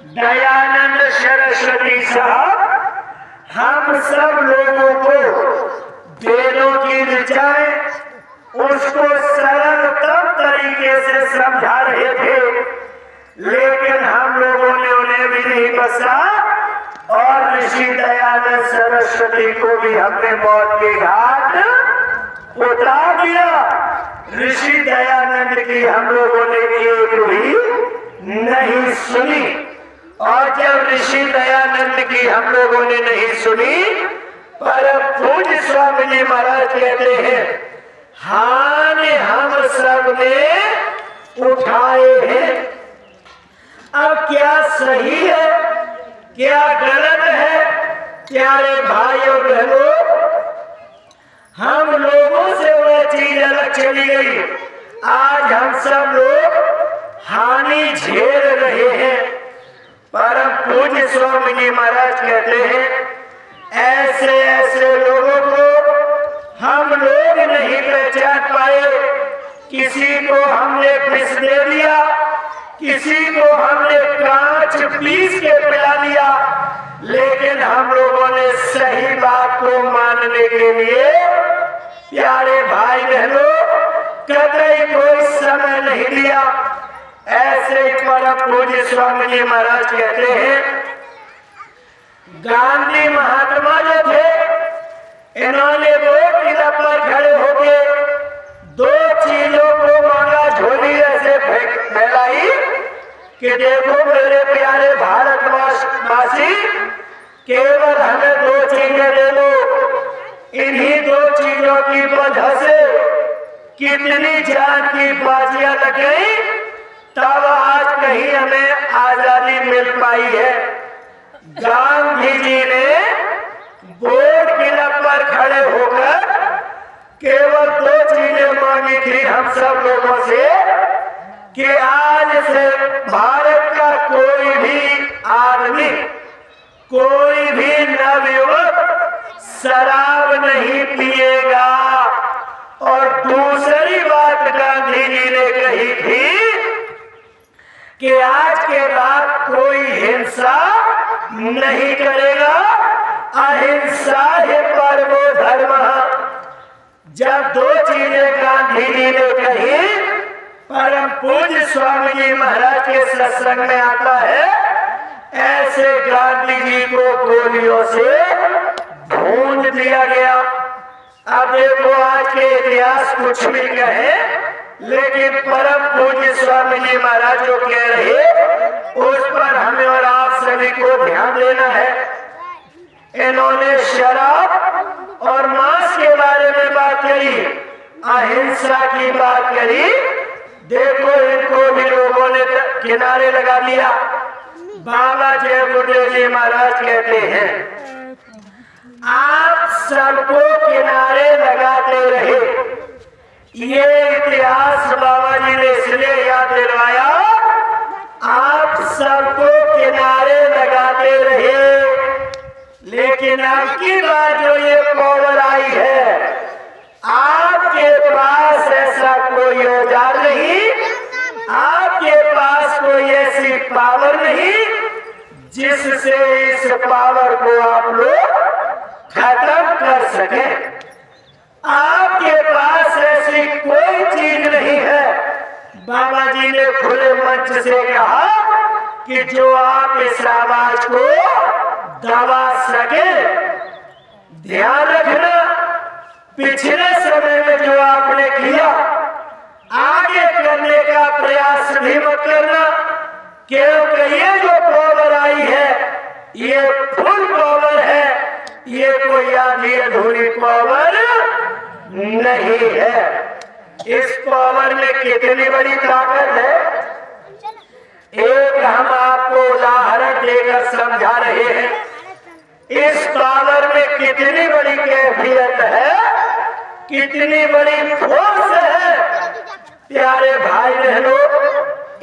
दयानंद सरस्वती साहब हम सब लोगों को वेदों की ऋचाएं उसको सरलतम तरीके से समझा रहे थे, लेकिन हम लोगों ने उन्हें भी नहीं बसा और ऋषि दयानंद सरस्वती को भी हमने मौत के घाट उतार दिया। ऋषि दयानंद की हम लोगों ने एक भी नहीं सुनी, और जब ऋषि दयानंद की हम लोगों ने नहीं सुनी, परम पूज्य स्वामी जी महाराज कहते हैं हां ने हम सब ने उठाए हैं। अब क्या सही है क्या गलत है, प्यारे भाइयों बहनों, हम लोगों से वह चीज अलग चली गई। आज हम सब लोग हानि झेल रहे हैं। परम पूज्य स्वामी जी महाराज कहते हैं ऐसे ऐसे लोगों को हम लोग नहीं पहचान पाए। किसी को हमने विष दे दिया, किसी को हमने कांच पीस के पिला दिया, लेकिन हम लोगों ने सही बात को मानने के लिए प्यारे भाई बहनों कतई कोई समय नहीं दिया। ऐसे परम पूज्य स्वामी जी महाराज कहते हैं गांधी महात्मा जो थे, इन्होंने वो किला पर खड़े होके दो चीजों को मांगा, झोली ऐसे फैलाई कि देखो मेरे प्यारे भारतवासी, केवल हमें दो चीजें दे दो। इन्हीं दो चीजों की वजह से कितनी जान की बाजियां लग गई, तब आज कहीं हमें आजादी मिल पाई है। गांधी जी ने बोर्ड किला पर खड़े होकर केवल दो चीजें मांगी थी हम सब लोगों से कि आज से भारत का कोई भी आदमी, कोई भी नवयुवक शराब नहीं पिएगा। और दूसरी बात गांधी जी ने कही थी कि आज के बाद कोई हिंसा नहीं करेगा, अहिंसा ही परमो धर्मः। जब दो चीजें गांधी जी ने कही, परम पूज्य स्वामी जी महाराज के सत्संग में आता है ऐसे गांधी जी को गोलियों से भून दिया गया। अब देखो आज के इतिहास कुछ भी कहे, लेकिन परम पूज्य स्वामी जी महाराज जो कह रहे उस पर हमें और आप सभी को ध्यान देना है। इन्होंने शराब और मांस के बारे में बात करी, अहिंसा की बात करी। देखो इनको भी लोगों ने किनारे लगा दिया। बाबा जय गुरुदेव जी महाराज कहते हैं आप सबको किनारे लगाते रहे। ये इतिहास बाबा जी ने इसलिए याद दिलवाया, आप सबको किनारे लगाते रहे, लेकिन अब की बात जो ये पावर आई है, आपके पास ऐसा कोई औजार नहीं, आपके पास कोई ऐसी पावर नहीं जिससे इस पावर को आप लोग खत्म कर सके। आपके पास ऐसी कोई चीज नहीं है। बाबा जी ने खुले मंच से कहा कि जो आप इस आवाज को दबा सके। ध्यान रखना, पिछले समय में जो आपने किया आगे करने का प्रयास भी मत करना, क्योंकि ये जो पावर आई है ये फुल पावर है, ये कोई आधी अधूरी पावर नहीं है। इस पावर में कितनी बड़ी ताकत है, एक हम आपको उदाहरण देकर समझा रहे हैं। इस पावर में कितनी बड़ी कैफियत है, कितनी बड़ी फोर्स है। प्यारे भाई बहनों,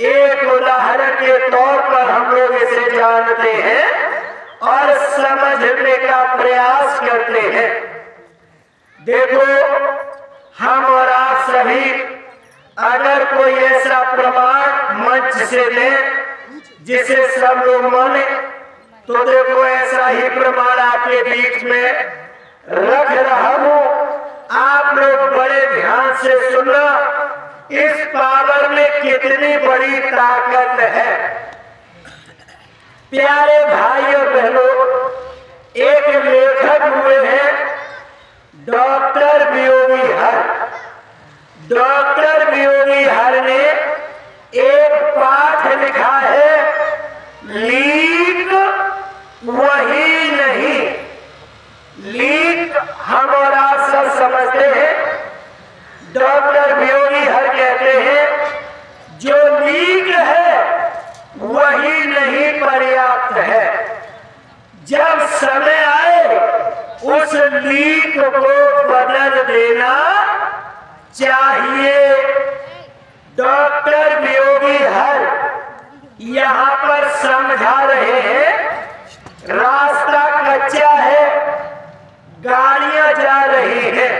एक उदाहरण के तौर पर हम लोग इसे जानते हैं और समझने का प्रयास करते हैं। देखो हम और आप सभी अगर कोई ऐसा प्रमाण मंच से दें जिसे सब लोग माने। तो देखो ऐसा ही प्रमाण आपके बीच में रख रहा हूं, आप लोग बड़े ध्यान से सुनना। इस पावर में कितनी बड़ी ताकत है। प्यारे भाई और बहनों, एक लेखक हुए हैं डॉक्टर वियोगी हर। डॉक्टर वियोगी हर ने एक पाठ लिखा है, लीक वही नहीं। लीक हम और आप सब समझते हैं। डॉक्टर वियोगी हर कहते हैं, जो लीक है वही नहीं पर्याप्त है। जब समय आए उस लीक को बदल देना चाहिए। डॉक्टर वियोगी हर यहाँ पर समझा रहे हैं, रास्ता कच्चा है, गाड़ियां जा रही हैं,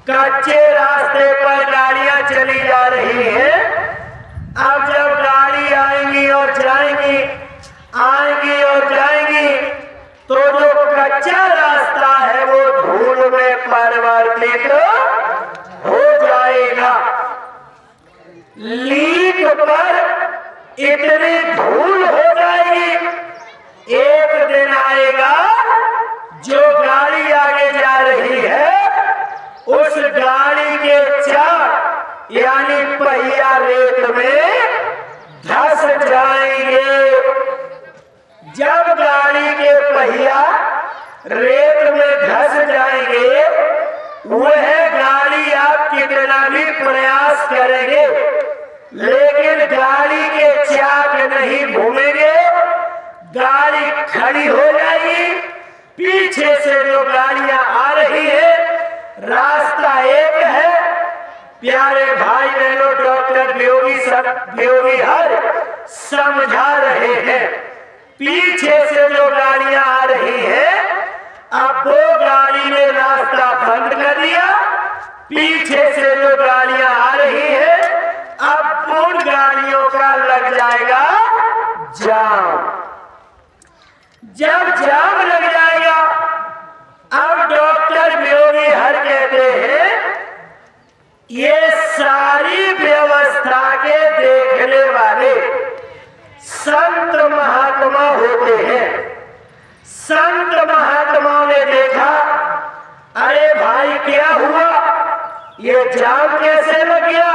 कच्चे रास्ते पर गाड़ियां चली जा रही हैं। अब जब गाड़ी आएंगी और जाएंगी, आएंगी और जाएंगी, तो जो कच्चा रास्ता है वो धूल में परिवर्तित हो जाएगा। लीक पर इतनी धूल हो जाएगी, एक दिन आएगा जो गाड़ी आगे जा रही है उस गाड़ी के चाक यानी पहिया रेत में धंस जाएंगे। जब गाड़ी के पहिया रेत में धंस जाएंगे, वह गाड़ी आप कितना भी प्रयास करेंगे लेकिन गाड़ी के चाक नहीं घूमेंगे, गाड़ी खड़ी हो जाएगी। पीछे से जो गाड़ियां आ रही है, रास्ता एक है। प्यारे भाई बहनों, डॉक्टर वियोगी हर समझा रहे हैं, पीछे से जो गाड़ियां आ रही है, अब वो गाड़ी ने रास्ता बंद कर दिया। पीछे से जो गाड़ियां आ रही है, अब उन गाड़ियों का लग जाएगा जाम। जब जाम लग जाएगा, अब डॉक्टर वियोगी हर कहते हैं, ये सारी व्यवस्था के देखने वाले संत महात्मा होते हैं। संत महात्माओं ने देखा, अरे भाई क्या हुआ, ये जाम कैसे लग गया।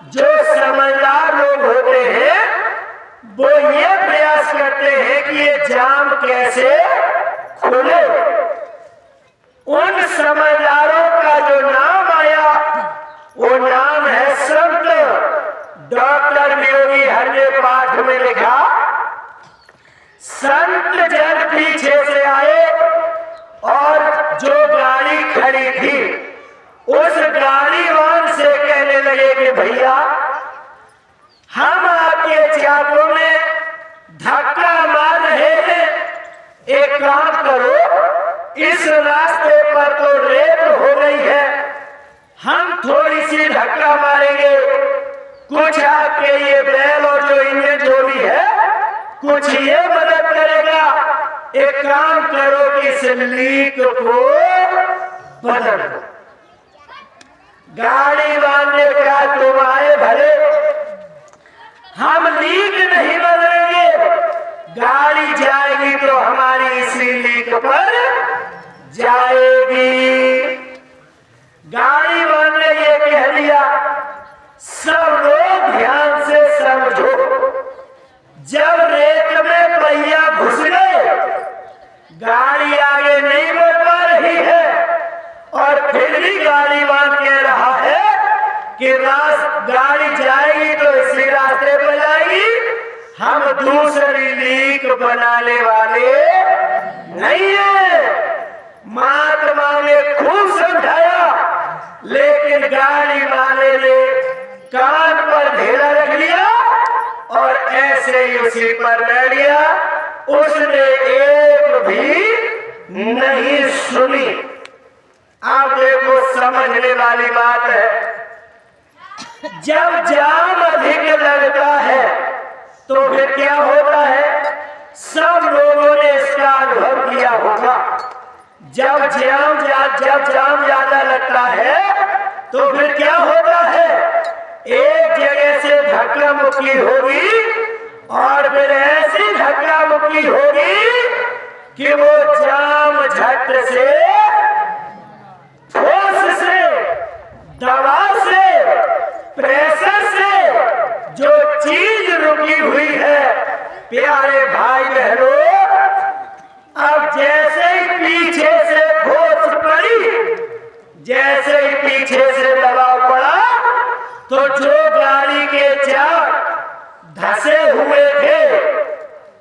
जो समझदार लोग होते हैं वो ये प्रयास करते हैं कि ये जाम कैसे खुले। उन समझदारों का जो नाम आया वो नाम है संत। डॉक्टर वियोगी हर ने पाठ में लिखा, संत जन पीछे से आए और जो गाड़ी खड़ी थी उस गाड़ीवान से कहने लगे कि भैया, हम आपके चाकों में धक्का मार रहे हैं, एक काम करो, इस रास्ते पर तो रेत हो गई है, हम थोड़ी सी धक्का मारेंगे, कुछ आपके ये बैल और जो इंजन जो भी है कुछ ये मदद करेगा। एक काम करो कि इस लीक को बदल दो। गाड़ी वाले का तुम आए भले, हम लीक नहीं बदलेंगे, गाड़ी जाएगी तो हमारी इसी लीक पर जाएगी। गाड़ी वाले ये कह दिया, सब लोग ध्यान से समझो, जब रेत में पहिया घुस गए, गाड़ी आगे नहीं बढ़ पा रही है और फिर भी गाड़ीवान कह रहा है कि गाड़ी जाएगी तो इसी रास्ते पर जाएगी, हम दूसरी लीक बनाने वाले नहीं है। महात्मा ने खूब समझाया, लेकिन गाड़ी वाले ने कान पर ढेला रख लिया और ऐसे ही उसी पर बैठ गया। उसने एक भी नहीं सुनी। आप देखो, समझने वाली बात है, जब जाम अधिक लगता है तो फिर क्या होता है? सब लोगों ने इसका अनुभव किया होगा। जब जाम ज्यादा लगता है तो फिर क्या होता है? एक जगह से धक्का मुक्की होगी और फिर ऐसी धक्का मुक्की होगी कि वो जाम झट से, ठोस से, दवा से, प्रेशर से जो चीज रुकी हुई है, प्यारे भाई बहनों, अब जैसे ही पीछे से ठोस पड़ी, जैसे ही पीछे से दबाव पड़ा, तो जो गाड़ी के चाक धसे हुए थे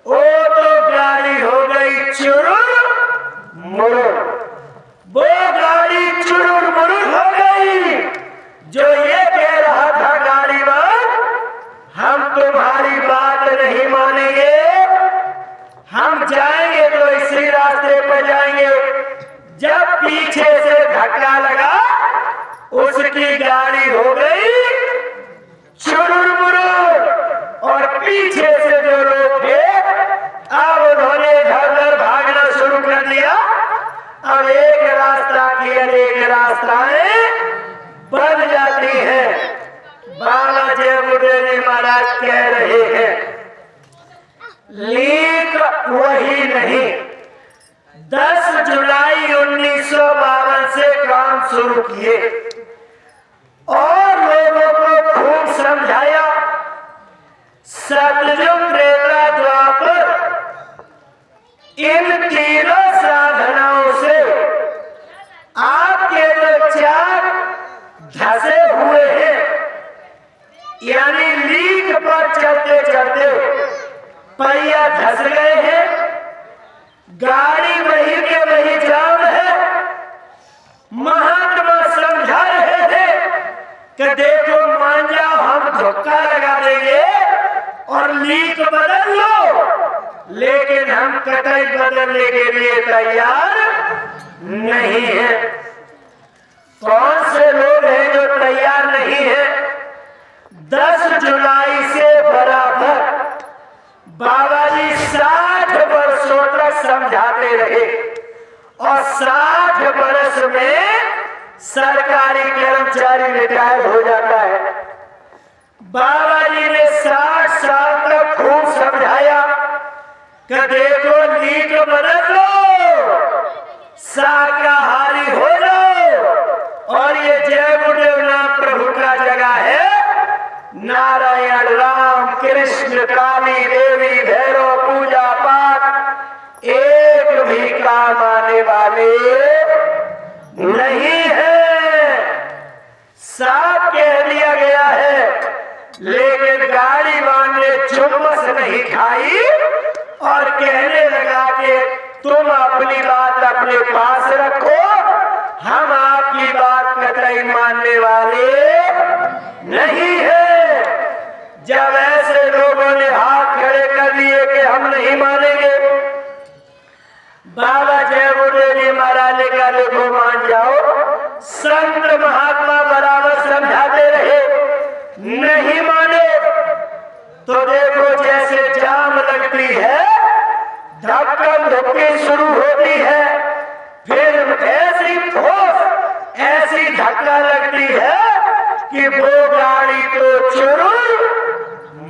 वो तो गाड़ी हो गई चुरुर मुरुर। वो गाड़ी चुरुर मुरुर हो गई। जो ये कह रहा था गाड़ी वाला, हम तुम्हारी बात नहीं मानेंगे, हम जाएंगे तो इसी रास्ते पर जाएंगे। जब पीछे से धक्का लगा, उसकी गाड़ी हो गई चुरुर मुरुर, और पीछे से जो लोग थे अब उन्होंने घर भागना शुरू कर दिया। अब एक रास्ता की अनेक रास्ताएं बन जाती हैं। बाबा जयमुदेव महाराज कह रहे हैं, लीक वही नहीं। 10 जुलाई 1952 से काम शुरू किए और लोगों को खूब समझाया। सतयुग, त्रेता, द्वापर, इन तीनों साधनाओं से आपके जो चाक धसे हुए हैं, यानी लीक पर चलते चलते पहिया धस गए हैं, गाड़ी वही के वही जाम है। महात्मा समझा रहे थे कि देखो मान जाओ, हम धक्का लगा देंगे और लीक बदल लो, लेकिन हम कतई बदलने के लिए तैयार नहीं है। कौन से लोग हैं जो तैयार नहीं है? 10 जुलाई से बराबर बाबा जी 60 वर्षों तक समझाते रहे और 60 वर्ष में सरकारी कर्मचारी रिटायर हो जाता है। बाबा जी ने 60 साल तक खूब समझाया कि देखो लीक बदल लो, शाकाहारी हो जाओ, और ये जयमुदेव नाम प्रभु का जगह है। नारायण, राम, कृष्ण, काली, देवी, भैरव, पूजा पाठ एक भी काम आने वाले नहीं है। साफ कह दिया गया है। लेकिन गाड़ी वाले ने चुम्बस नहीं खाई और कहने लगा कि तुम अपनी बात अपने पास रखो, हम आपकी बात कतई मानने वाले नहीं है। जब ऐसे लोगों ने हाथ खड़े कर दिए कि हम नहीं मानेंगे, बाबा जयमुदेव जी महाराज ने कहा देखो मान जाओ। संत महात्मा बराबर समझाते रहे, नहीं माने तो देखो जैसे जाम लगती है, धक्कम धुक्की शुरू होती है, फिर ऐसी ठोस, ऐसी धक्का लगती है कि वो गाड़ी तो चुरुर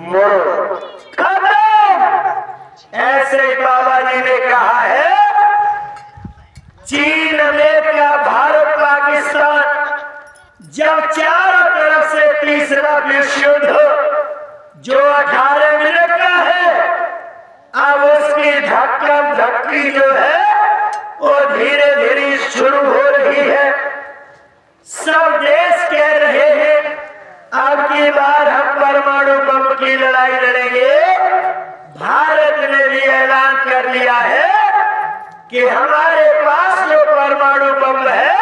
मुरुर खत्म। ऐसे ही बाबा जी ने कहा है, चीन, अमेरिका, भारत, पाकिस्तान जब चारों तरफ से तीसरा विश्व युद्ध जो 18 मिनट का है, अब उसकी धक्कम धक्की जो है वो धीरे धीरे शुरू हो रही है। सब देश कह रहे हैं अब की बार हम परमाणु बम की लड़ाई लड़ेंगे। भारत ने भी ऐलान कर लिया है कि हमारे पास जो परमाणु बम है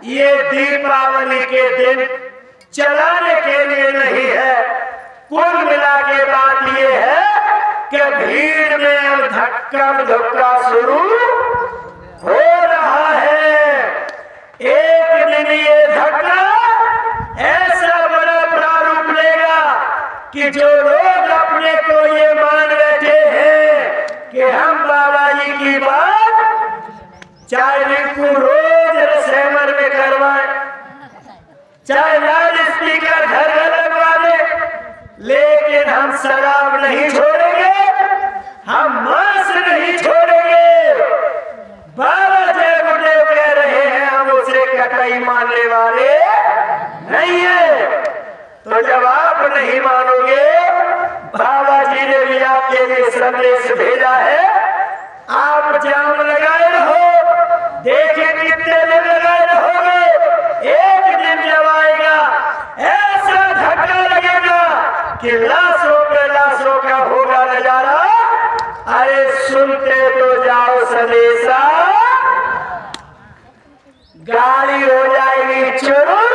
ये दीपावली के दिन चलाने के लिए नहीं है। कुल मिला के बात ये है कि भीड़ में अब धक्का धुक्का शुरू हो रहा है। एक दिन ये धक्का ऐसा बड़ा प्रारूप लेगा कि जो लोग अपने को ये मान बैठे हैं कि हम बाबा जी की बात चाहे रिंकू रोज रसैमर में करवाए, चाहे लाउड स्पीकर घर घर लगवा दे, लेकिन हम शराब नहीं छोड़ेंगे, हम मांस नहीं छोड़ेंगे। बाबा जय गुरुदेव कह रहे हैं हम उसे कतई मानने वाले नहीं है। तो जब आप नहीं मानोगे, बाबा जी ने भी आपके लिए संदेश भेजा है, आप जाम लगाए रहो, देखिए कितने दिन लगाए रहोगे, एक दिन जब आएगा ऐसा धक्का लगेगा कि लाशों का होगा नजारा। अरे सुनते तो जाओ संदेशा, गाड़ी हो जाएगी चुरुर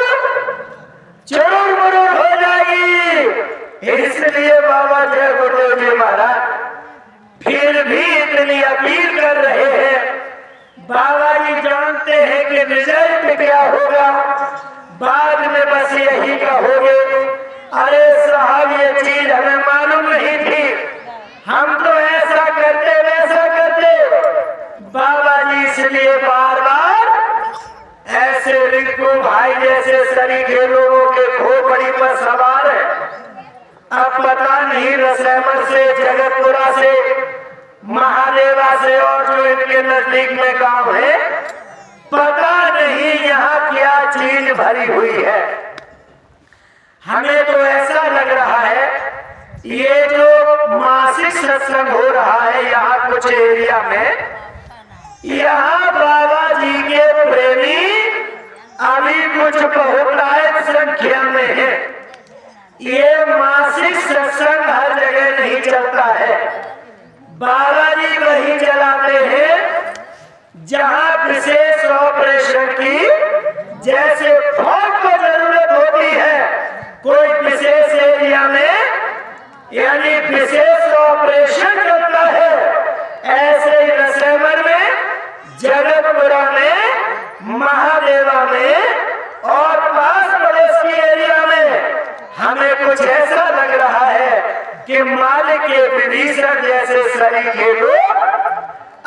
मुरुर हो जाएगी। इसलिए बाबा जय गुरुदेव जी महाराज फिर भी इतनी अपील कर रहे हैं। बाबा जी जानते हैं कि रिजल्ट क्या होगा, बाद में बस यही कहोगे अरे साहब ये चीज हमें मालूम नहीं थी, हम तो ऐसा करते वैसा करते। बाबा जी इसलिए बार बार ऐसे रिंकू भाई जैसे सरीखे लोगों के खोपड़ी पर सवार है। अब पता नहीं रसैमर से, जगतपुरा से, महादेवा से और जो इनके नजदीक में गांव है, पता नहीं यहाँ क्या चीज भरी हुई है। हमें तो ऐसा लग रहा है ये जो मासिक सत्संग हो रहा है यहाँ कुछ एरिया में, यहाँ बाबा जी के प्रेमी अभी कुछ बहुतायत संख्या में है। ये मासिक सत्संग हर जगह नहीं चलता है। बाबा जी वही चलाते हैं जहाँ विशेष ऑपरेशन की, जैसे फौज को जरूरत होती है कोई विशेष एरिया में, यानी विशेष ऑपरेशन चलता है, ऐसे ही रसैमर में, जगतपुरा में, महादेवा में और पास पड़ोस की एरिया में हमें कुछ ऐसा लग रहा है कि मालिक के विभीषण जैसे सरीखे लोग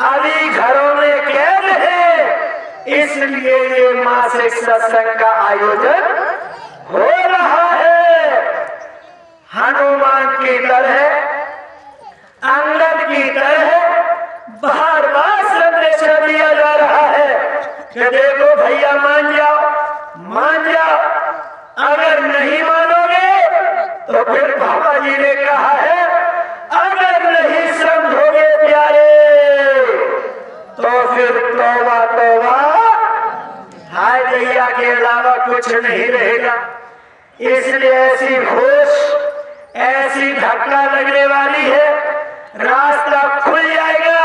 अभी घरों में कैद है। इसलिए ये मासिक सत्संग का आयोजन हो रहा है। हनुमान की तरह, अंगद की तरह बार बार संदेश दिया जा रहा है कि देखो भैया मान जाओ, अगर नहीं मानोगे तो फिर बाबा जी ने कहा है अगर नहीं समझोगे प्यारे तो फिर तौबा, हाय दैया के अलावा कुछ नहीं रहेगा। इसलिए ऐसी होश, ऐसी धक्का लगने वाली है, रास्ता खुल जाएगा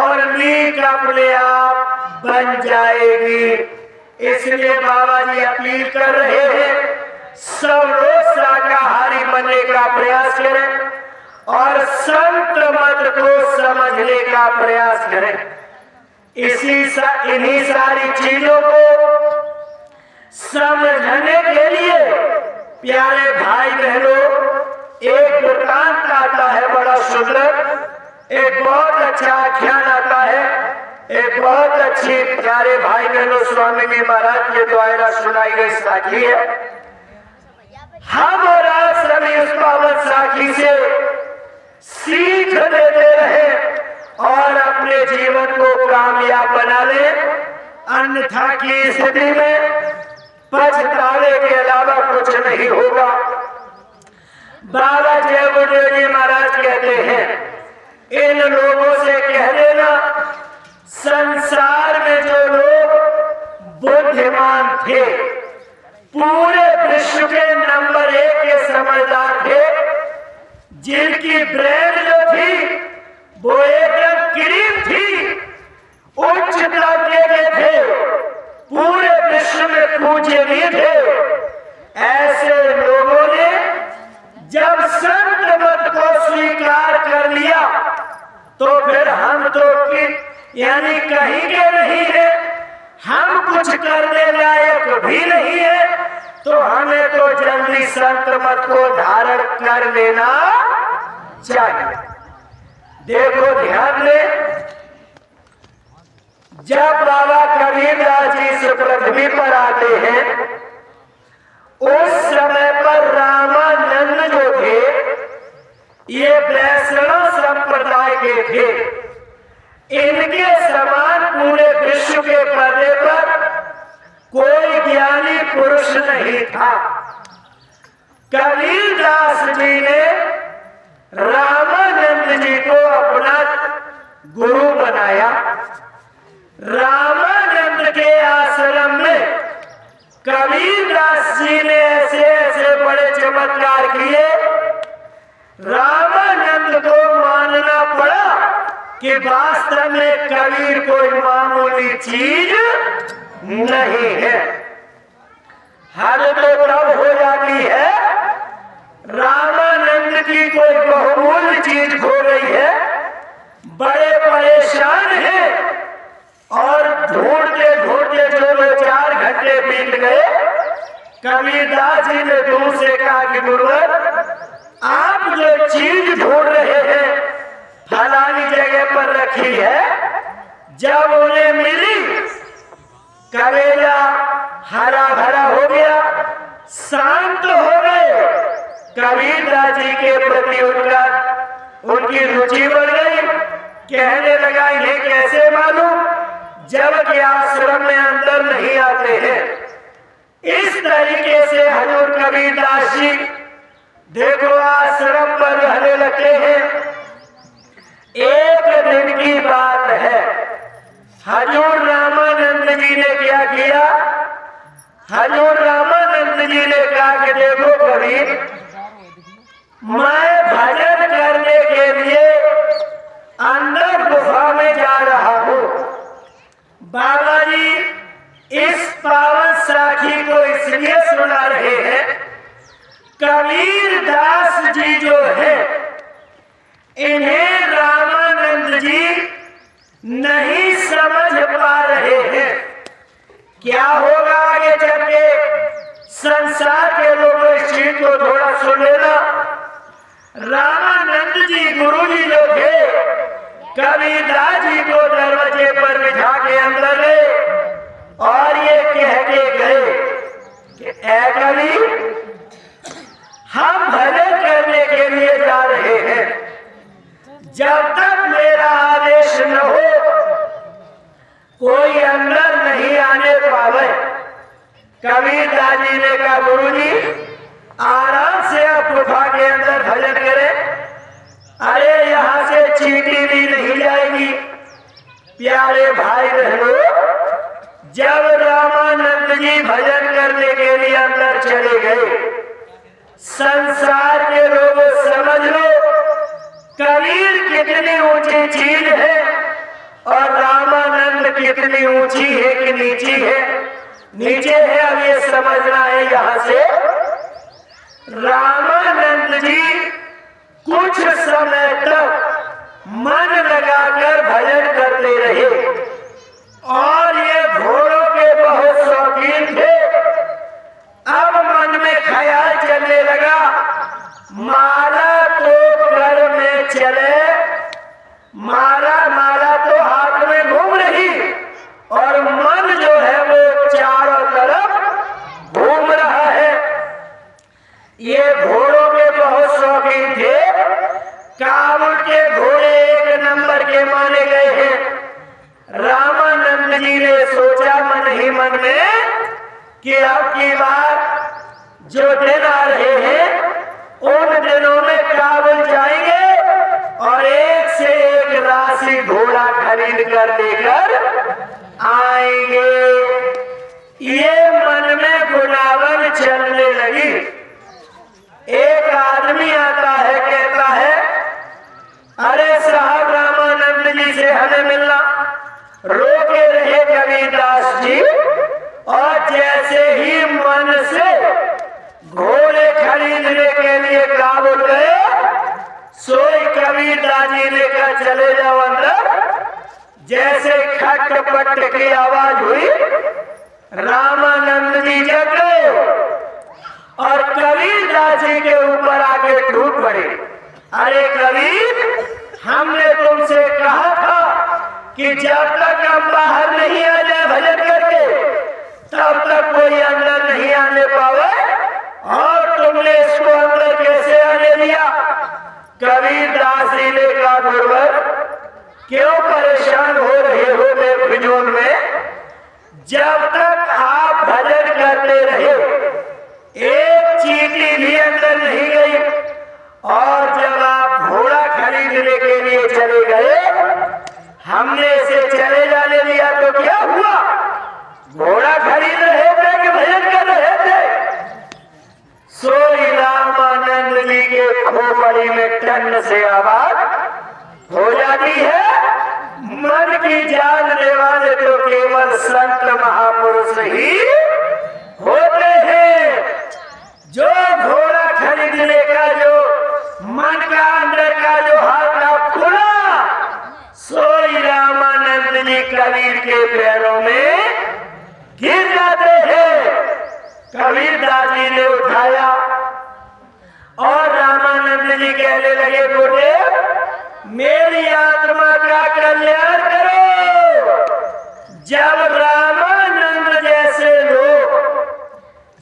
और नीक अपने आप बन जाएगी। इसलिए बाबा जी अपील कर रहे हैं सब लोग शाकाहारी बनने का प्रयास करें और संत मत को समझने का प्रयास करें। इन्हीं सारी चीजों को समझने के लिए प्यारे भाई बहनों, एक वृत्तांत आता है बड़ा सुंदर, एक बहुत अच्छा आख्यान आता है, एक बहुत अच्छी प्यारे भाई बहनों स्वामी जी महाराज के द्वारा सुनाई गई साखी है। हम और आप सभी उस पावन साखी से सीख लेते रहे और अपने जीवन को कामयाब बना ले, अन्यथा की स्थिति में पछतावे के अलावा कुछ नहीं होगा। बाबा जय गुरुदेव जी महाराज कहते हैं इन लोगों से कह देना संसार में जो लोग बुद्धिमान थे, पूरे विश्व के नंबर 1 के समझदार थे, जिनकी ब्रेन जो थी वो एकदम क्रीम थी, उच्च दर्जे के थे, पूरे विश्व में पूजनीय थे, ऐसे लोगों ने जब संत मत को स्वीकार कर लिया तो फिर हम तो यानी कहीं के नहीं है, हम कुछ करने लायक भी नहीं है, तो हमें तो जल्दी संत मत को धारण कर लेना चाहिए। देखो ध्यान दें, जब बाबा कबीरदास जी इस पृथ्वी पर आते हैं, उस समय पर रामानंद जो थे ये वैष्णव संप्रदाय के थे। इनके समान पूरे विश्व के पर्दे पर कोई ज्ञानी पुरुष नहीं था। कबीरदास जी ने रामानंद जी को अपना गुरु बनाया। रामानंद के आश्रम में कबीरदास जी ने ऐसे ऐसे बड़े चमत्कार किए, रामानंद को मानना पड़ा कि वास्तव में कबीर कोई मामूली चीज नहीं है। हद तो तब हो जाती है रामानंद की कोई बहुमूल्य चीज खो गई है, बड़े परेशान हैं और ढूंढते ढूंढते जो 4 घंटे बीत गए। कबीरदास जी ने दूर से कहा कि गुरुवर, आप जो चीज ढूंढ रहे हैं फलानी जगह पर रखी है। जब उन्हें मिली, कलेजा हरा भरा हो गया, शांत हो गए। कबीरदास जी के प्रति उनकी रुचि बढ़ गई। कहने लगा, इन्हें कैसे मालूम जबकि आश्रम में अंदर नहीं आते हैं। इस तरीके से हजूर कबीरदास जी देखो आश्रम पर रहने लगते हैं। एक दिन की बात है, हजूर रामानंद जी ने क्या किया? हजूर रामानंद जी ने कहा कि देखो कबीर, मैं भजन करने के लिए अंदर गुफा में जा रहा हूँ। बाबा जी इस पावन साखी को इसलिए सुना रहे हैं, कबीरदास जी जो है इन्हें रामानंद जी नहीं समझ पा रहे हैं। क्या होगा आगे चल के? संसार के लोगों इस चीज को थोड़ा सुन लेना। रामानंद जी गुरु जी जो थे, कबीरदास जी को दरवाजे पर बिठा के अंदर गए और ये कह के गए कि ऐ कबीर, हम भजन करने के लिए जा रहे हैं। जब तक मेरा आदेश न हो कोई अंदर नहीं आने पावे। कबीरदास जी ने कहा, गुरु जी आराम से आप गुफा के अंदर भजन करें। अरे यहाँ से चींटी भी नहीं जाएगी। प्यारे भाई बहनों, जब रामानंद जी भजन करने के लिए अंदर चले गए, संसार के लोगों समझ लो कबीर कितनी ऊंची चीज है और रामानंद कितनी ऊंची है कि नीची है। नीचे है, अब ये समझना है। यहाँ से रामानंद जी कुछ समय तक मन लगाकर भजन करते रहे और ये घोड़ों के बहुत शौकीन थे। अब मन में ख्याल चलने लगा, माला तो कर में चले, माला तो हाथ में घूम रही और मन जो है वो चारों तरफ घूम रहा है। ये घोड़ों के बहुत शौकीन थे। काबुल के घोड़े 1 नंबर के माने गए हैं। रामानंद जी ने सोचा मन ही मन में कि अब की बार जो दिन आ रहे हैं उन दिनों में काबुल जाएंगे और एक से एक राशि घोड़ा खरीद कर लेकर आएंगे। ये मन में गुनावन चलने लगी। एक आदमी आता है, कहता है, अरे साहब रामानंद जी से हमें मिलना। रोके रहे कबीरदास जी और जैसे ही मन से घोड़े खरीदने के लिए काबुल गए, सोई कबीरदास जी ने कहा चले जाओ अंदर। जैसे खटपट की आवाज हुई, रामानंद जी जग गए और कबीरदास जी के ऊपर आके टूट पड़े। अरे कबीर, हमने तुमसे कहा था कि जब तक हम बाहर नहीं आ जाए भजन करके तब तक कोई अंदर नहीं आने पावे, और तुमने इसको अंदर कैसे आने दिया? कबीर दास जी ने कहा, गुरुवर क्यों परेशान हो रहे हो बेफिजूल में? जब तक आप भजन करते रहे एक चींटी भी अंदर नहीं गई, और जब आप घोड़ा खरीदने के लिए चले गए हमने इसे चले जाने दिया तो क्या हुआ? घोड़ा खरीद रहे थे कि भजन कर रहे थे? सोई रामानंद जी के खोपड़ी में टन से आवाज हो जाती है। मन की जानने वाले तो केवल संत महापुरुष ही होते हैं। जो घोड़ा खरीदने का जो मन का अंदर का जो हाथ खुला, सोई रामानंद जी कबीर के पैरों में गिर जाते हैं। कबीर दास जी ने उठाया और रामानंद जी कहने लगे, गुरुदेव मेरी आत्मा का कल्याण करो। जब रामानंद जैसे लोग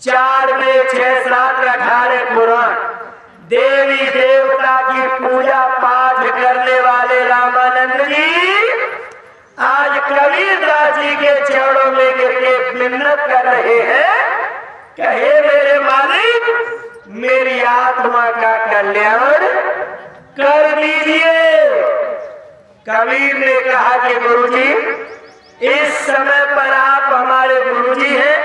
4 में 6 7 18 पुराण देवी देवता की पूजा पाठ करने वाले रामानंद जी आज कबीर दास जी के चरणों में गिर के मिन्नत कर रहे हैं, कहे मेरे मालिक मेरी आत्मा का कल्याण कर दीजिए। कबीर ने कहा कि गुरुजी, इस समय पर आप हमारे गुरुजी हैं,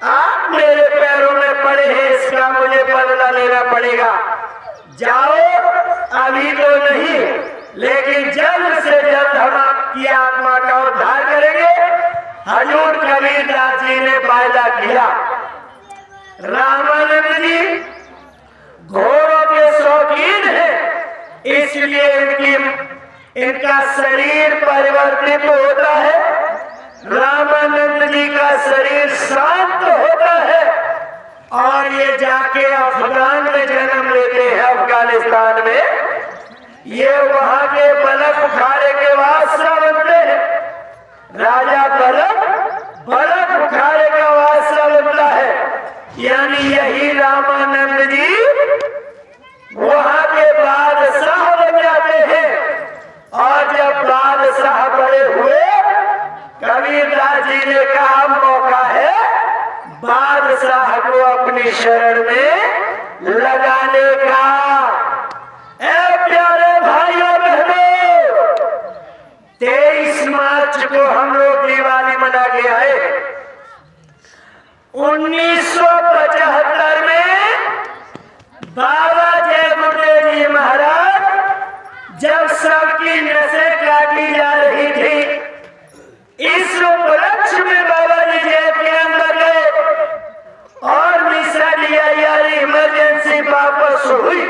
आप मेरे पैरों में पड़े हैं, इसका मुझे बदला लेना पड़ेगा। जाओ, अभी तो नहीं, लेकिन जल्द से जल्द हम आपकी आत्मा का उद्धार करेंगे। हजूर कबीर दास जी ने वायदा किया। रामानंद जी घोड़ों के शौकीन हैं, इसलिए इनका शरीर परिवर्तित होता है। रामानंद जी का शरीर शांत होता है और ये जाके अफगान में जन्म लेते हैं। अफगानिस्तान में ये वहां के बलक बुखारे के वादशाह बनते हैं। राजा बलक बुखारे का वादशाह बनता है, यानी यही रामानंद जी वहां के बादशाह बन जाते हैं। और जब बादशाह बड़े हुए, कबीर दास जी ने कहा मौका है बादशाह को अपनी शरण में लगाने का। ऐ प्यारे भाइयों बहनों, 23 मार्च को हम लोग दिवाली मना के आए। 1975 में बाबा जय गुरुदेव जी महाराज जब सबकी नसें काटी जा रही थी, इस उपलक्ष्य में बाबा जी जेल के अंदर गए और मिशन यार इमरजेंसी वापस हुई।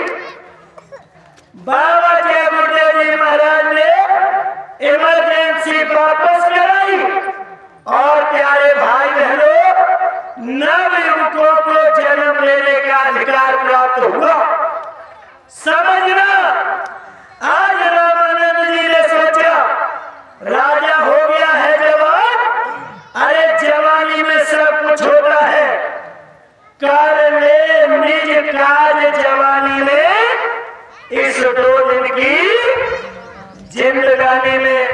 बाबा जय गुरुदेव जी महाराज ने इमरजेंसी वापस कराई और प्यारे भाई बहनों, नवयुवकों को जन्म लेने का अधिकार प्राप्त हुआ। समझना, आज रामानंद जी ने सोचा राजा हो गया है जवान, अरे जवानी में सब कुछ होता है, कर ले निज काज जवानी में, इस 2 दिन की जिंदगानी में।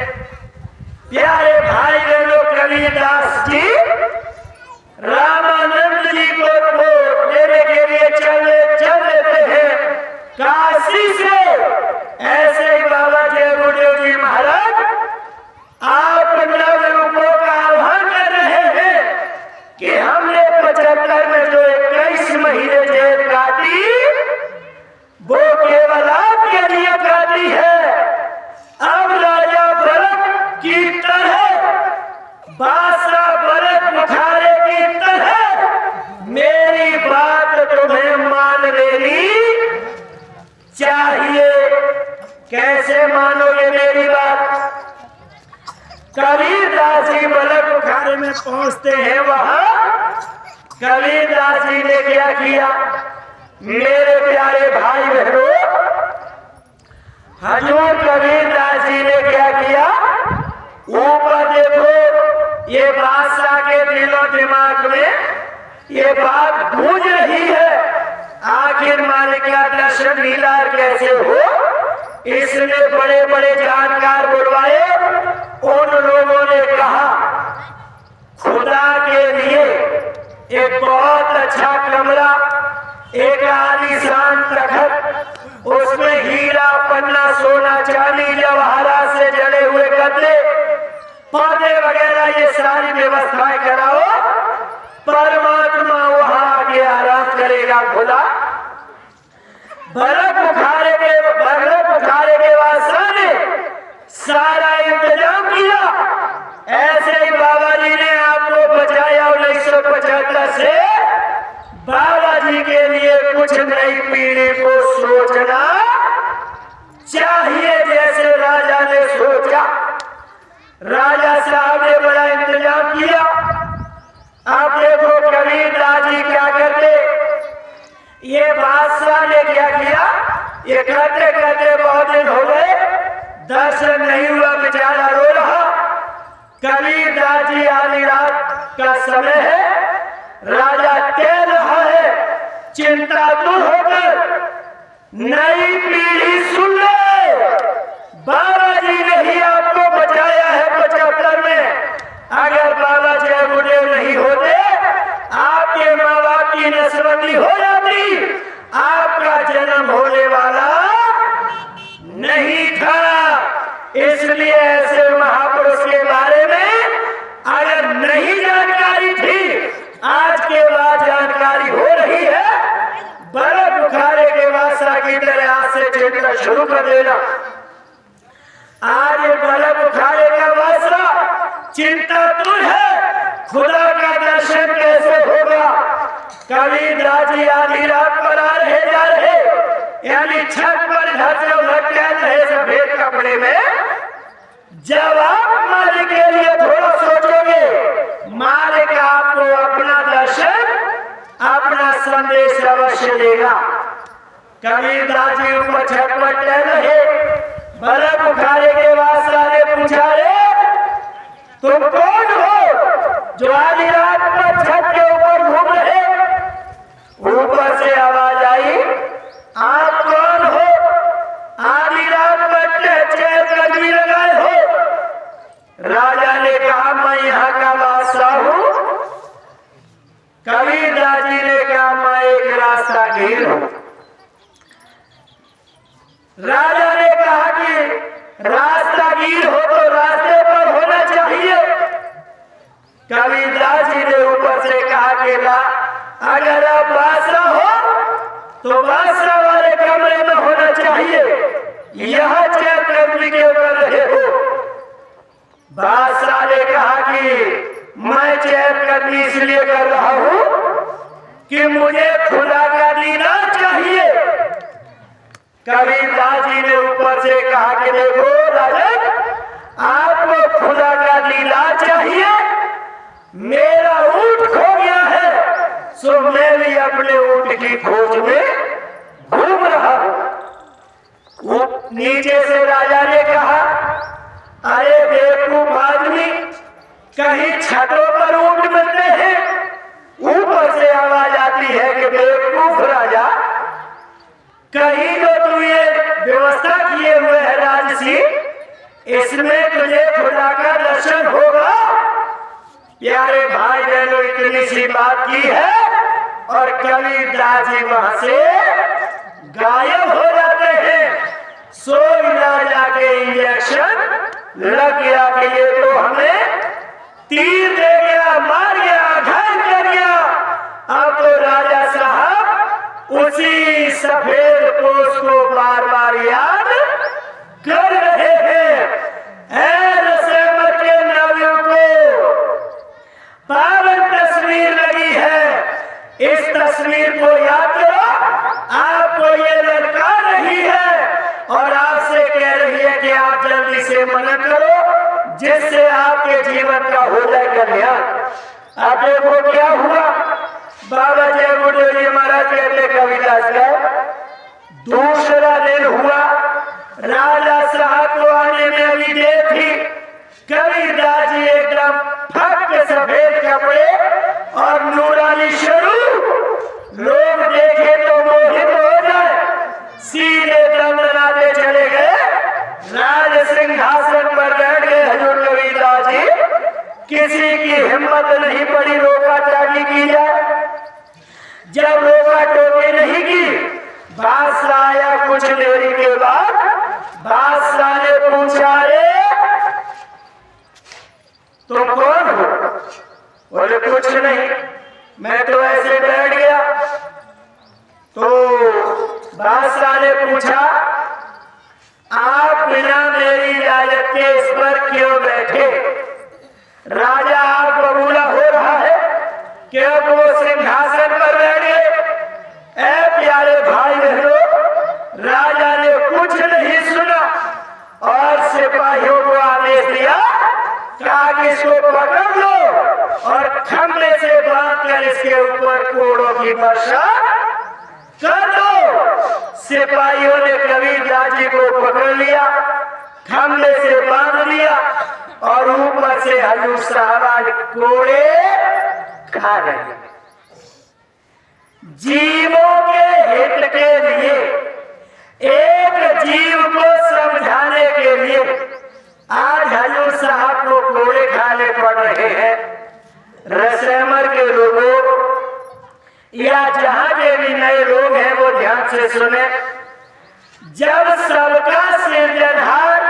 प्यारे भाई बहनों, कबीर दास जी रामानंद जी को लेने के लिए चल लेते हैं काशी से। ऐसे ही बाबा जय गुरुदेव जी महाराज आप नवयुवकों का आह्वान कर रहे हैं कि हमने 75 में जो 21 महीने जेल काटी, वो केवल आपके लिए काटी है। अब राजा बलक की तरह, बादशाह बलक बुखारे की तरह मेरी बात तुम्हें मान लेनी चाहिए। कैसे मानोगे मेरी बात? कबीर दास जी बलक बुखारे में पहुंचते हैं। वहां कबीर दास जी ने क्या किया? मेरे प्यारे भाई बहनों, हजूर कबीरदास जी ने क्या किया, ऊपर देखो, ये बादशाह के दिलो दिमाग में ये बात गूंज रही है, आखिर मालिक का दर्शन दीदार कैसे हो। इसने बड़े बड़े जानकार बुलवाए, उन लोगों ने कहा खुदा के लिए एक बहुत अच्छा कमरा, एक आलीशान तखत, उसमें हीरा पन्ना सोना चांदी जवाहरात से जड़े हुए गद्दे पर्दे वगैरह ये सारी व्यवस्थाएं कराओ, परमात्मा वहां आके आराम करेगा। खुदा बर्फ बुखारे के वास्ते ने सारा इंतजाम किया। ऐसे ही बाबा जी ने आपको बचाया 1975 से। बाबा जी के लिए कुछ नई पीढ़ी को सोचना चाहिए, जैसे राजा ने सोचा। राजा साहब ने बड़ा इंतजाम किया। आप देखो कबीरदास जी क्या करते, ये बादशाह ने क्या किया, ये करते करते बहुत दिन हो गए, दर्शन नहीं हुआ, बेचारा रो रहा। कबीरदास जी आधी रात का समय है, राजा कह रहा है चिंता दूर होकर नई पीढ़ी सुन ले, बाबा जी ने ही आपको बचाया है 75 में। अगर बाबा जय गुरुदेव नहीं होते, आपके माँ बाप की नसबंदी हो जाती, आपका जन्म होने वाला नहीं था। इसलिए ऐसे महापुरुष के बारे में अगर नहीं जानकारी थी, आज के बाद जानकारी हो रही है। बर्फ बुखारे के वासा की तरह आज से चिंता शुरू कर देना। आज बर्फ बुखारे का वासा चिंता दूर है, खुदा का दर्शन कैसे होगा। कबीरदास जी आधी रात पर आ रहे जा रहे, यानी छत पर धसे भटक रहे सफेद कपड़े में। जब आप मालिक के लिए थोड़ा सोचोगे, मालिक आपको अपना दर्शन, अपना संदेश अवश्य देगा। कबीरदास जी ऊपर छत पर टहल रहे, बर्फ बुखारे के वासा ने पूछा, रे तुम कौन हो जो आधी रात पर छत के ऊपर घूम रहे। ऊपर से आवाज आई, आप कौन हो, आधी रात पर चेहर कदमी लगाए हो। राजा ने कहा मैं यहाँ का बादशाह हूँ। कबीरदास जी ने कहा मैं एक रास्तागीर हूँ। राजा ने कहा कि रास्तागीर हो तो रास्ते पर होना चाहिए। कबीरदास जी ने ऊपर से कहा कि अगर आप बादशाह हो तो बादशाह वाले कमरे में होना चाहिए, यहाँ चेहर कदमी के ऊपर रहे हो। बादशाह ने कहा कि मैं चेहर कदमी इसलिए कर रहा हूँ कि मुझे खुदा का दीदार चाहिए। कबीरदास जी ने ऊपर से कहा कि देखो राजन, आपको खुदा का दीदार चाहिए, मेरा ऊंट खो गया है, सो मैं भी अपने ऊंट की खोज में घूम रहा हूं। नीचे से राजा ने कहा, अरे बेवकूफ आदमी, कहीं छतों पर ऊंट मिलते हैं। ऊपर से आवाज आती है कि बेवकूफ राजा, कहीं जो तू ये व्यवस्था किए हुए है राजसी, इसमें तुझे खुदा का दर्शन होगा। प्यारे भाई बहनों, इतनी सी बात की है और कबीरदास जी वहां से गायब हो जाते हैं। सोई राजा के इंजेक्शन लग गया कि ये तो हमें तीर दे गया, मार गया, घायल कर गया। अब तो राजा साहब उसी सफेद पोष को बार बार याद कर रहे हैं। के नबियों को पावन तस्वीर लगी है, इस तस्वीर को याद करो। आपको ये ललकार रही है और आपसे कह रही है कि आप जल्दी से मनन करो, जिससे आपके जीवन का हो जाए कल्याण। अब देखो क्या हुआ। बाबा जय गुरुदेव जी महाराज कहते कविता का दूसरा दिन हुआ, राजा साहब को आने में अभी देर थी। कबीरदास जी एकदम फट सफेद कपड़े और नूरानी शुरू, लोग देखे तो मोहित हो जाए, सीधे दंडनाते चले गए, राज सिंहासन पर बैठ गए हजूर कबीरदास जी। किसी की हिम्मत नहीं पड़ी रोका टाकी की जाए। जब रोका टोकी नहीं की, बादशाह आया कुछ देरी के बाद। बादशाह ने पूछा, रे तुम कौन हो? बोले कुछ नहीं, मैं तो ऐसे बैठ गया। तो बादशाह ने पूछा, आप बिना मेरी इजाजत के इस पर क्यों बैठे? राजा आप बबूला हो रहा है क्यों वो सिंहासन पर बैठ गए। ऐ प्यारे भाई बहनों, राजा ने कुछ नहीं सुना और सिपाहियों को आदेश दिया, कहा कि इसको पकड़ लो और खंभे से बांध कर इसके ऊपर कोड़ों की वर्षा कर दो। सिपाहियों ने कबीरदास जी को पकड़ लिया, खंभे से बांध लिया और ऊपर से हजूर साहब कोड़े खा रहे। जीवों के हित के लिए, एक जीव को समझाने के लिए आज हजूर साहब को कोड़े खाने पड़ रहे हैं। रसैमर के लोगों या जहां के भी नए लोग हैं वो ध्यान से सुने। जब सबका सृजनहार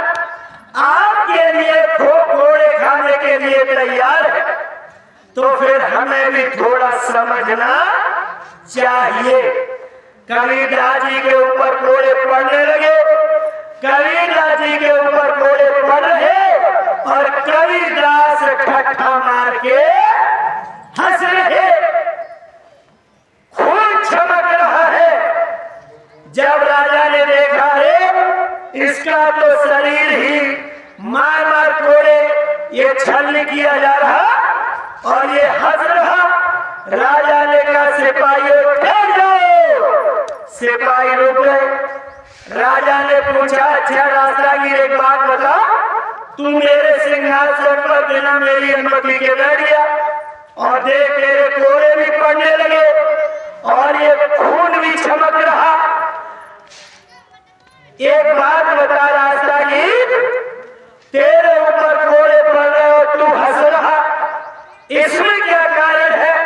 आपके लिए कोड़े खाने के लिए तैयार है तो फिर हमें भी थोड़ा समझना चाहिए। कबीरदास जी के ऊपर कोड़े पड़ने लगे, कबीरदास जी के ऊपर कोड़े पड़ रहे और कबीरदास ठट्ठा मार के हंस रहे, खून चमक रहा है। जब राजा ने देखा, रे इसका तो शरीर ही मार मार कोड़े ये छलनी किया जा रहा और ये हंस रहा। राजा ने कहा, सिपाहियों ठहर जाओ। सिपाही रुक गए। राजा ने पूछा, अच्छा रास्तागीर एक बात बता, तू मेरे सिंहासन पर बिना मेरी अनुमति के बैठ गया और देख तेरे कोड़े भी पड़ने लगे और ये खून भी चमक रहा। एक बात बता रास्तागीर, तेरे ऊपर कोड़े पड़ रहे और तू हंस रहा, इसमें क्या कारण है?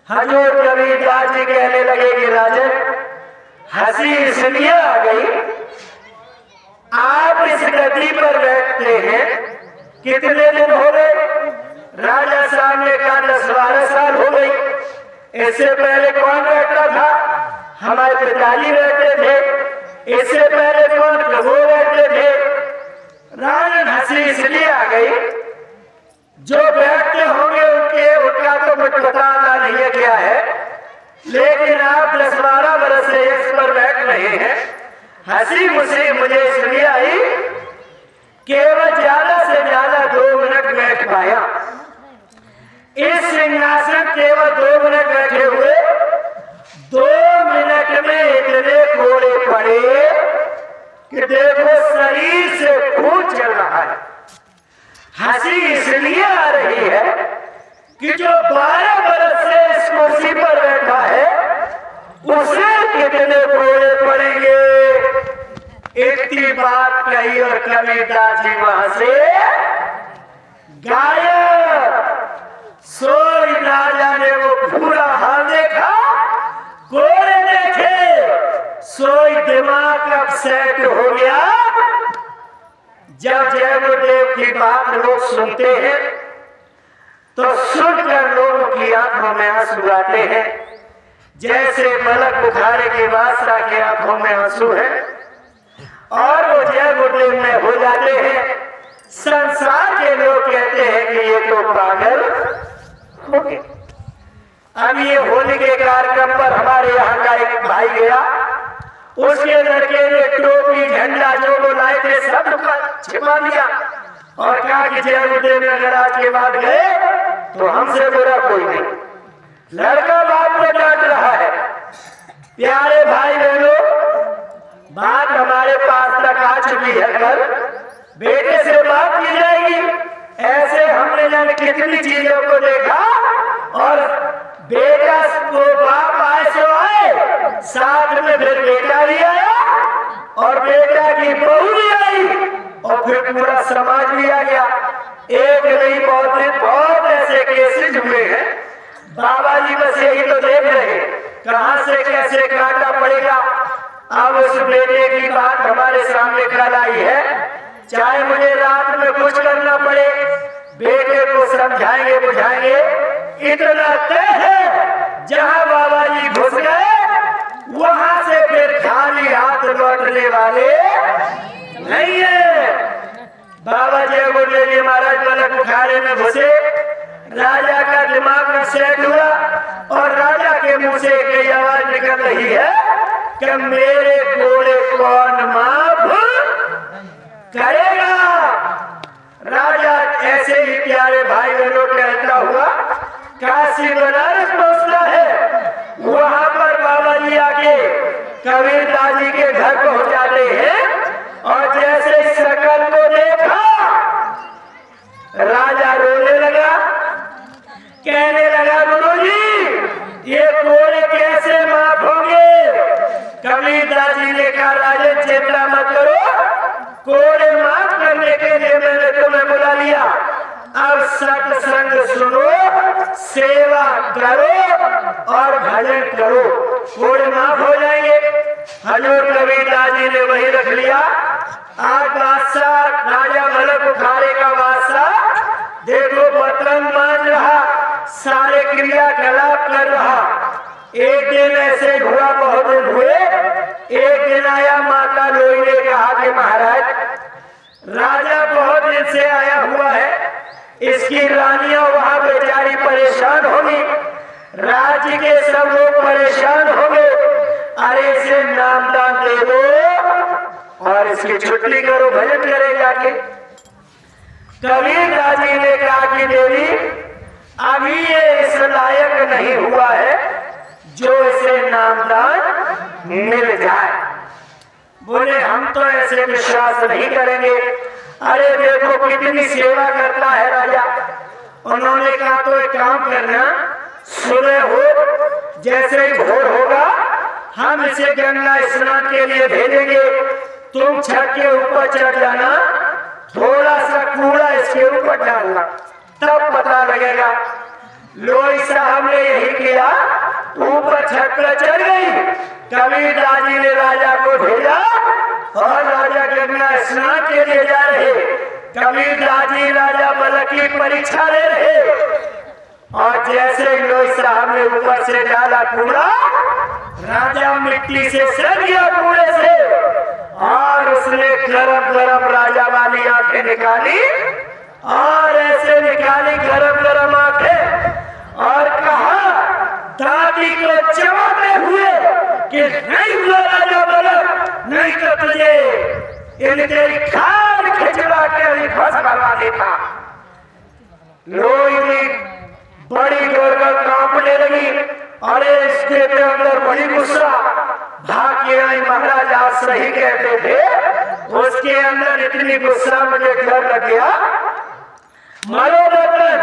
हजूर कबीरदास जी कहने लगे कि राजन, हंसी इसलिए आ गई, आप इस गद्दी पर बैठते हैं कितने दिन हो गए? राजा साहब ने कहा 10-12 साल हो गई। इससे पहले कौन बैठता था? हमारे पिताजी बैठते थे। इससे पहले कौन? वो बैठते थे। राजन हंसी इसलिए आ गई, जो बैठते होंगे उनका तो मुझे पता नहीं है क्या है, लेकिन आप 10-12 बरस से इस पर बैठ रहे हैं। हंसी मुझे इसलिए आई, केवल ज्यादा से ज्यादा 2 मिनट बैठ पाया। इस सिंहासन केवल 2 मिनट बैठे हुए, 2 मिनट में इतने कोड़े पड़े कि देखो शरीर से खून चल रहा है। हंसी इसलिए आ रही है कि जो 12 बरस से इस कुर्सी पर बैठा है उसे कितने कोड़े पड़ेंगे। इतनी बात कही और कबीरदास जी वहां से गायब। सोई राजा ने वो पूरा हाल देखा, कोड़े देखे, सोई दिमाग अपसेट हो गया। जब जयदेव की बात लोग सुनते हैं तो सुनकर लोगों की आंखों में आंसू आते हैं, जैसे मलक बुखारे के बादशाह की आंखों में आंसू है और वो जय गुरुदेव में हो जाते हैं। संसार के लोग कहते हैं कि ये तो पागल हो गए। अब ये होली के कार्यक्रम पर हमारे यहाँ का एक भाई गया, उसके लड़के ने टोपी झंडा जो वो लाए थे सब छिपा दिया और कहा कि जय गुरुदेव अगर आज के बाद गए तो हमसे बुरा कोई नहीं। लड़का बाप को डांट रहा है। प्यारे भाई बहनों, बात हमारे पास तक आ चुकी है, कल बेटे से बात की जाएगी। ऐसे हमने जाने कितनी चीजों को देखा, और बेटा को बाप आए सो आए, साथ में फिर बेटा भी आया और बेटा की बहू भी आई, और फिर पूरा समाज भी आ गया। एक नहीं बहुत ऐसे केसेस हुए हैं। बाबा जी बस यही तो देख रहे कहां से कैसे काटा पड़ेगा। अब उस बेटे की बात हमारे सामने कल आई है। चाहे मुझे रात में कुछ करना पड़े, बेटे को समझाएंगे बुझाएंगे। इतना तय है, जहां बाबा जी घुस गए वहां से फिर खाली हाथ लौटने वाले नहीं है। बाबा जी बोले जी महाराज मलक उखाड़े में घुसे, राजा का दिमाग में सेट हुआ और राजा के मुंह से एक आवाज निकल रही है कि मेरे कोड़े कौन माफ करेगा। राजा ऐसे ही प्यारे भाई बहनों कहता हुआ काशी बनारस पहुंचता है। वहां पर बाबा जी आके कबीरदास जी के घर पहुंच जाते हैं, और जैसे शकल को देखा राजा रोने लगा, कहने लगा गुरुजी ये कोड़े कैसे माफ होंगे। कबीरदास जी ने कहा राजन चिंता मत करो, कोड़े माफ करने के लिए मैंने तुम्हें बुला लिया। अब सत्संग सुनो, सेवा करो और भजन करो, कोड़े माफ हो जाएंगे। हजूर कबीरदास जी ने वही रख लिया। आज बादशाह राजा मलक उखाड़े का बादशाह देखो पतंग मान रहा, सारे क्रियाकलाप कर रहा। एक दिन ऐसे हुआ, बहुत दिन हुए। एक दिन आया माता लोई ने कहा कि महाराज राजा बहुत दिन से आया हुआ है, इसकी रानियां वहां बेचारी परेशान होगी, राज्य के सब लोग परेशान होंगे। अरे इसे नामदान दे दो और इसकी छुट्टी करो, भजन करे जाके। कबीरदास जी ने कहा कि देवी अभी ये इस लायक नहीं हुआ है जो इसे नामदान मिल जाए। बोले हम तो ऐसे विश्वास नहीं करेंगे। अरे देखो कितनी सेवा करता है राजा। उन्होंने कहा तो एक काम करना, सुबह हो जैसे ही भोर होगा हम इसे गंगा स्नान के लिए भेजेंगे, तुम छत के ऊपर चढ़ जाना, थोड़ा सा कूड़ा इसके ऊपर डालना, तब पता लगेगा। लोई साहब ने यही किया, ऊपर छत पर चढ़ गई। कबीरदास जी ने राजा को भेजा और राजा गंगा स्नान के लिए जा रहे। कबीरदास जी राजा मलक की परीक्षा ले रहे, और जैसे लोई साहब ने ऊपर से डाला कूड़ा, राजा मिट्टी से सड़ गया कूड़े से, और उसने गरम गरम राजा वाली आंखें निकाली, और ऐसे निकाली गरम गरम आंखें, और कहा दादी को चबाते हुए कि नहीं हुआ राजा मलक, नहीं तो तुझे इन तेरी खाल खिंचवा के फंस करवा देता। लोई बड़ी गौरव कांपने लगी। अरे इसके अंदर बड़ी गुस्सा, भाग के आई महाराज आप सही कहते थे, उसके अंदर इतनी गुस्सा मुझे डर लग गया। मरो बर्तन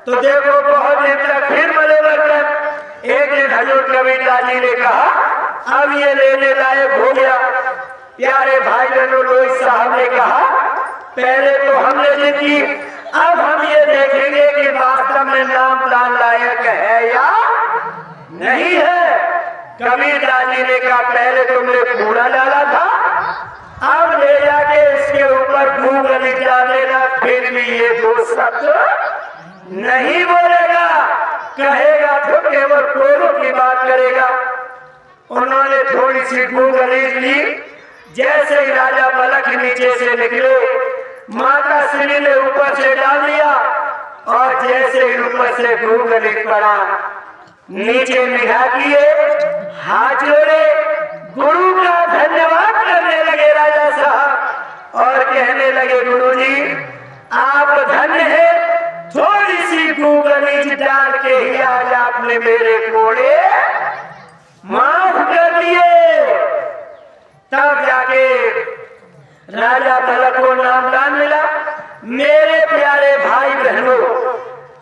तो देखो बहुत दिन तक फिर मरे बर्तन। एक दिन हजूर कबीरदास जी ने कहा अब ये लेने लायक हो गया। प्यारे भाई बहनों, लोई साहब ने कहा पहले तो हमने जीती, अब हम ये देखेंगे कि वास्तव में नामदान लायक है या नहीं है। कबीरदास जी ने कहा पहले तुमने कूड़ा डाला था, अब ले जाके इसके ऊपर गूगली डाल देना, फिर भी ये दो शब्द नहीं बोलेगा, कहेगा तो केवल कोरों की बात करेगा। उन्होंने थोड़ी सी गूगली ली, जैसे ही राजा मलक नीचे से निकले, माता श्री ने ऊपर से डाल दिया, और जैसे ही ऊपर से गूगली पड़ा, नीचे निगाह किए, हाथ जोड़े, गुरु का धन्यवाद करने लगे राजा साहब, और कहने लगे गुरुजी आप धन्य हैं, थोड़ी सी गूगली डाल के ही आज आपने मेरे कोड़े माफ कर दिए। तब राजा पलक को नामदान मिला। मेरे प्यारे भाई बहनों,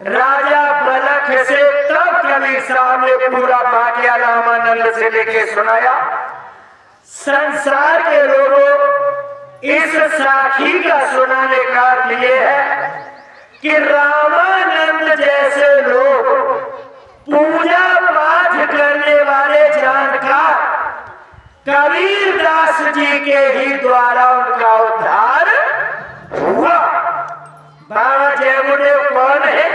राजा पलक से तब कबीर साहब ने पूरा वाकया रामानंद से लेके सुनाया। संसार के लोगों, इस साखी का सुनाने का अर्थ ये है कि रामानंद जैसे लोग, पूजा पाठ करने वाले जानकार, कबीर दास जी के ही द्वारा उनका उद्धार हुआ। बाबा जय गुरुदेव कौन है?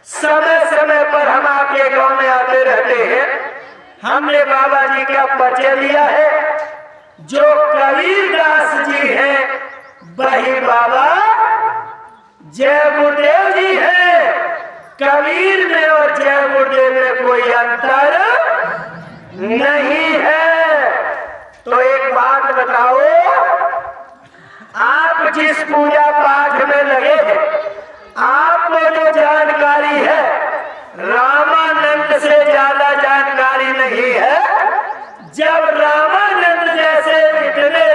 समय समय पर हम आपके गांव में आते रहते हैं। हमने बाबा जी का परिचय लिया है। जो कबीर दास जी हैं वही बाबा जय गुरुदेव जी है। कबीर में और जय गुरुदेव में कोई अंतर नहीं है। तो एक बात बताओ, आप जिस पूजा पाठ में लगे हैं, आपको जो जानकारी है रामानंद से ज्यादा जानकारी नहीं है। जब रामानंद जैसे इतने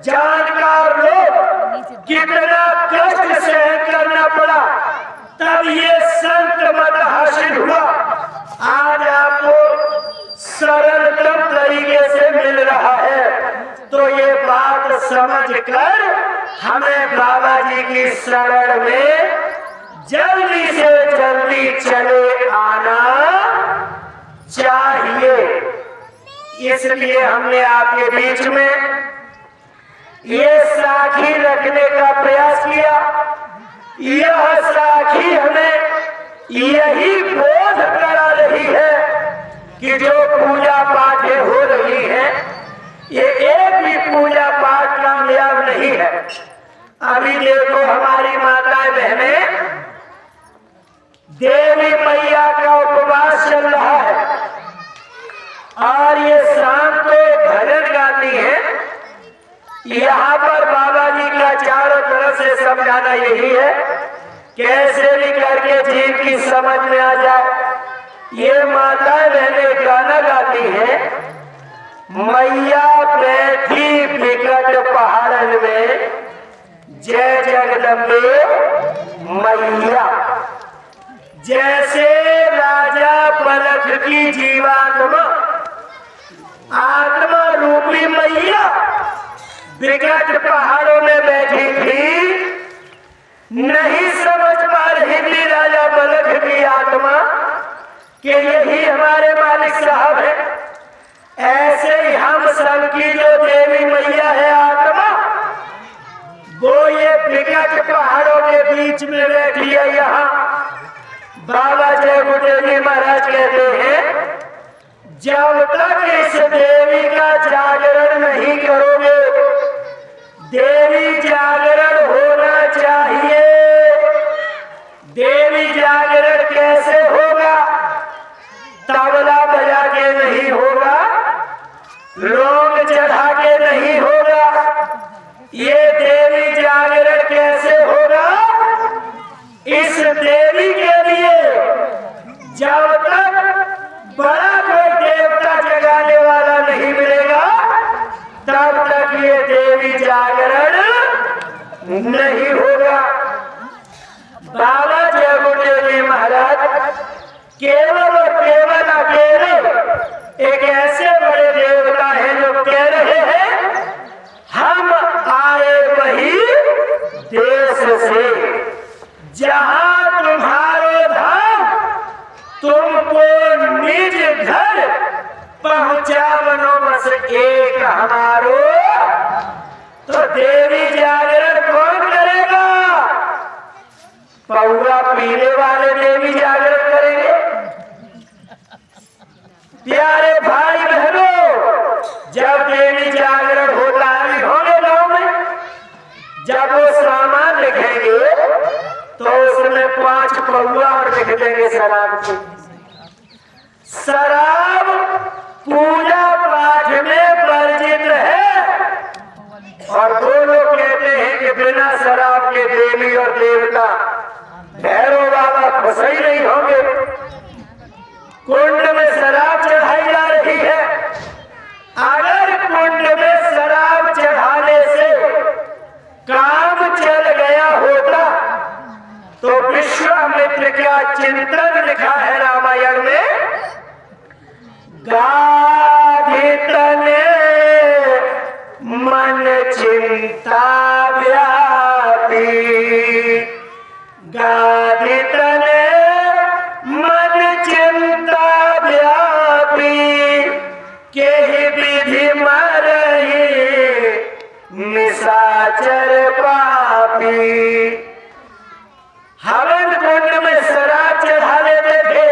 जानकार लोग कितना कष्ट सहन करना पड़ा, तब ये संत मत हासिल हुआ। आज आपको सरलतम तरीके से मिल रहा है। तो ये बात समझकर हमें बाबा जी की शरण में जल्दी से जल्दी चले आना चाहिए। इसलिए हमने आपके बीच में ये साखी रखने का प्रयास किया। यह साखी हमें यही बोध करा रही है कि जो पूजा पाठें हो रही हैं, ये एक भी पूजा पाठ कामयाब नहीं है। अभी देखो हमारी माताएं बहनें, देवी मैया का उपवास चल रहा है और ये शाम को भजन गाती है। यहाँ पर बाबा जी का चारों तरफ से समझाना यही है, कैसे भी करके जीव की समझ में आ जाए। ये माताएं बहनें गाना गाती हैं, मैया बैठी विकट पहाड़न में, जय जगदम्बे मैया। जैसे राजा पलक की जीवात्मा, आत्मा रूपी मैया विकट पहाड़ों में बैठी थी, नहीं समझ पा रही थी राजा पलक की आत्मा कि यही हमारे मालिक साहब है। ऐसे ही हम सब की जो देवी मैया है आत्मा, वो ये विकट पहाड़ों के बीच में बैठी है। यहाँ बाबा जय गुरुदेव जी महाराज कहते हैं, जब तक इस देवी का जागरण नहीं करोगे, देवी जागरण होना चाहिए। देवी जागरण कैसे होगा? तबला बजा के नहीं होगा, लोग चढ़ा के नहीं होगा। ये देवी जागरण कैसे होगा? इस देवी के लिए जब तक बड़ा कोई देवता जगाने वाला नहीं मिलेगा, तब तक ये देवी जागरण नहीं होगा। बाबा जय गुरुदेव जी महाराज केवल और केवल अकेले एक ऐसे बड़े देवता हैं जो कह रहे हैं, हम आए वही देश से जहां तुम्हारो धाम, तुमको निज घर पहुंचावनो बस एक हमारो। तो देवी जागरण कौन करेगा? पौरा पीने वाले देवी जागरण करेंगे। प्यारे भाई बहनों, जब देवी जागरण होता है होंगे गाँव में, जब वो सामान लिखेंगे तो उसमें 5 पौआ और लिख देंगे शराब की। शराब पूजा पाठ में वर्जित है, और दो लोग कहते हैं कि बिना शराब के देवी और देवता भैरव बाबा खुश ही नहीं होंगे। कुंड में शराब चढ़ाई जा रही है। अगर कुंड में शराब चढ़ाने से का चिंतन लिखा है रामायण में। गाधित ने मन चिंता व्यापी, गाधित ने मन चिंता व्यापी, के ही विधि मरही निशाचर पापी। हवन कुंड में शराब चढ़ा देते थे,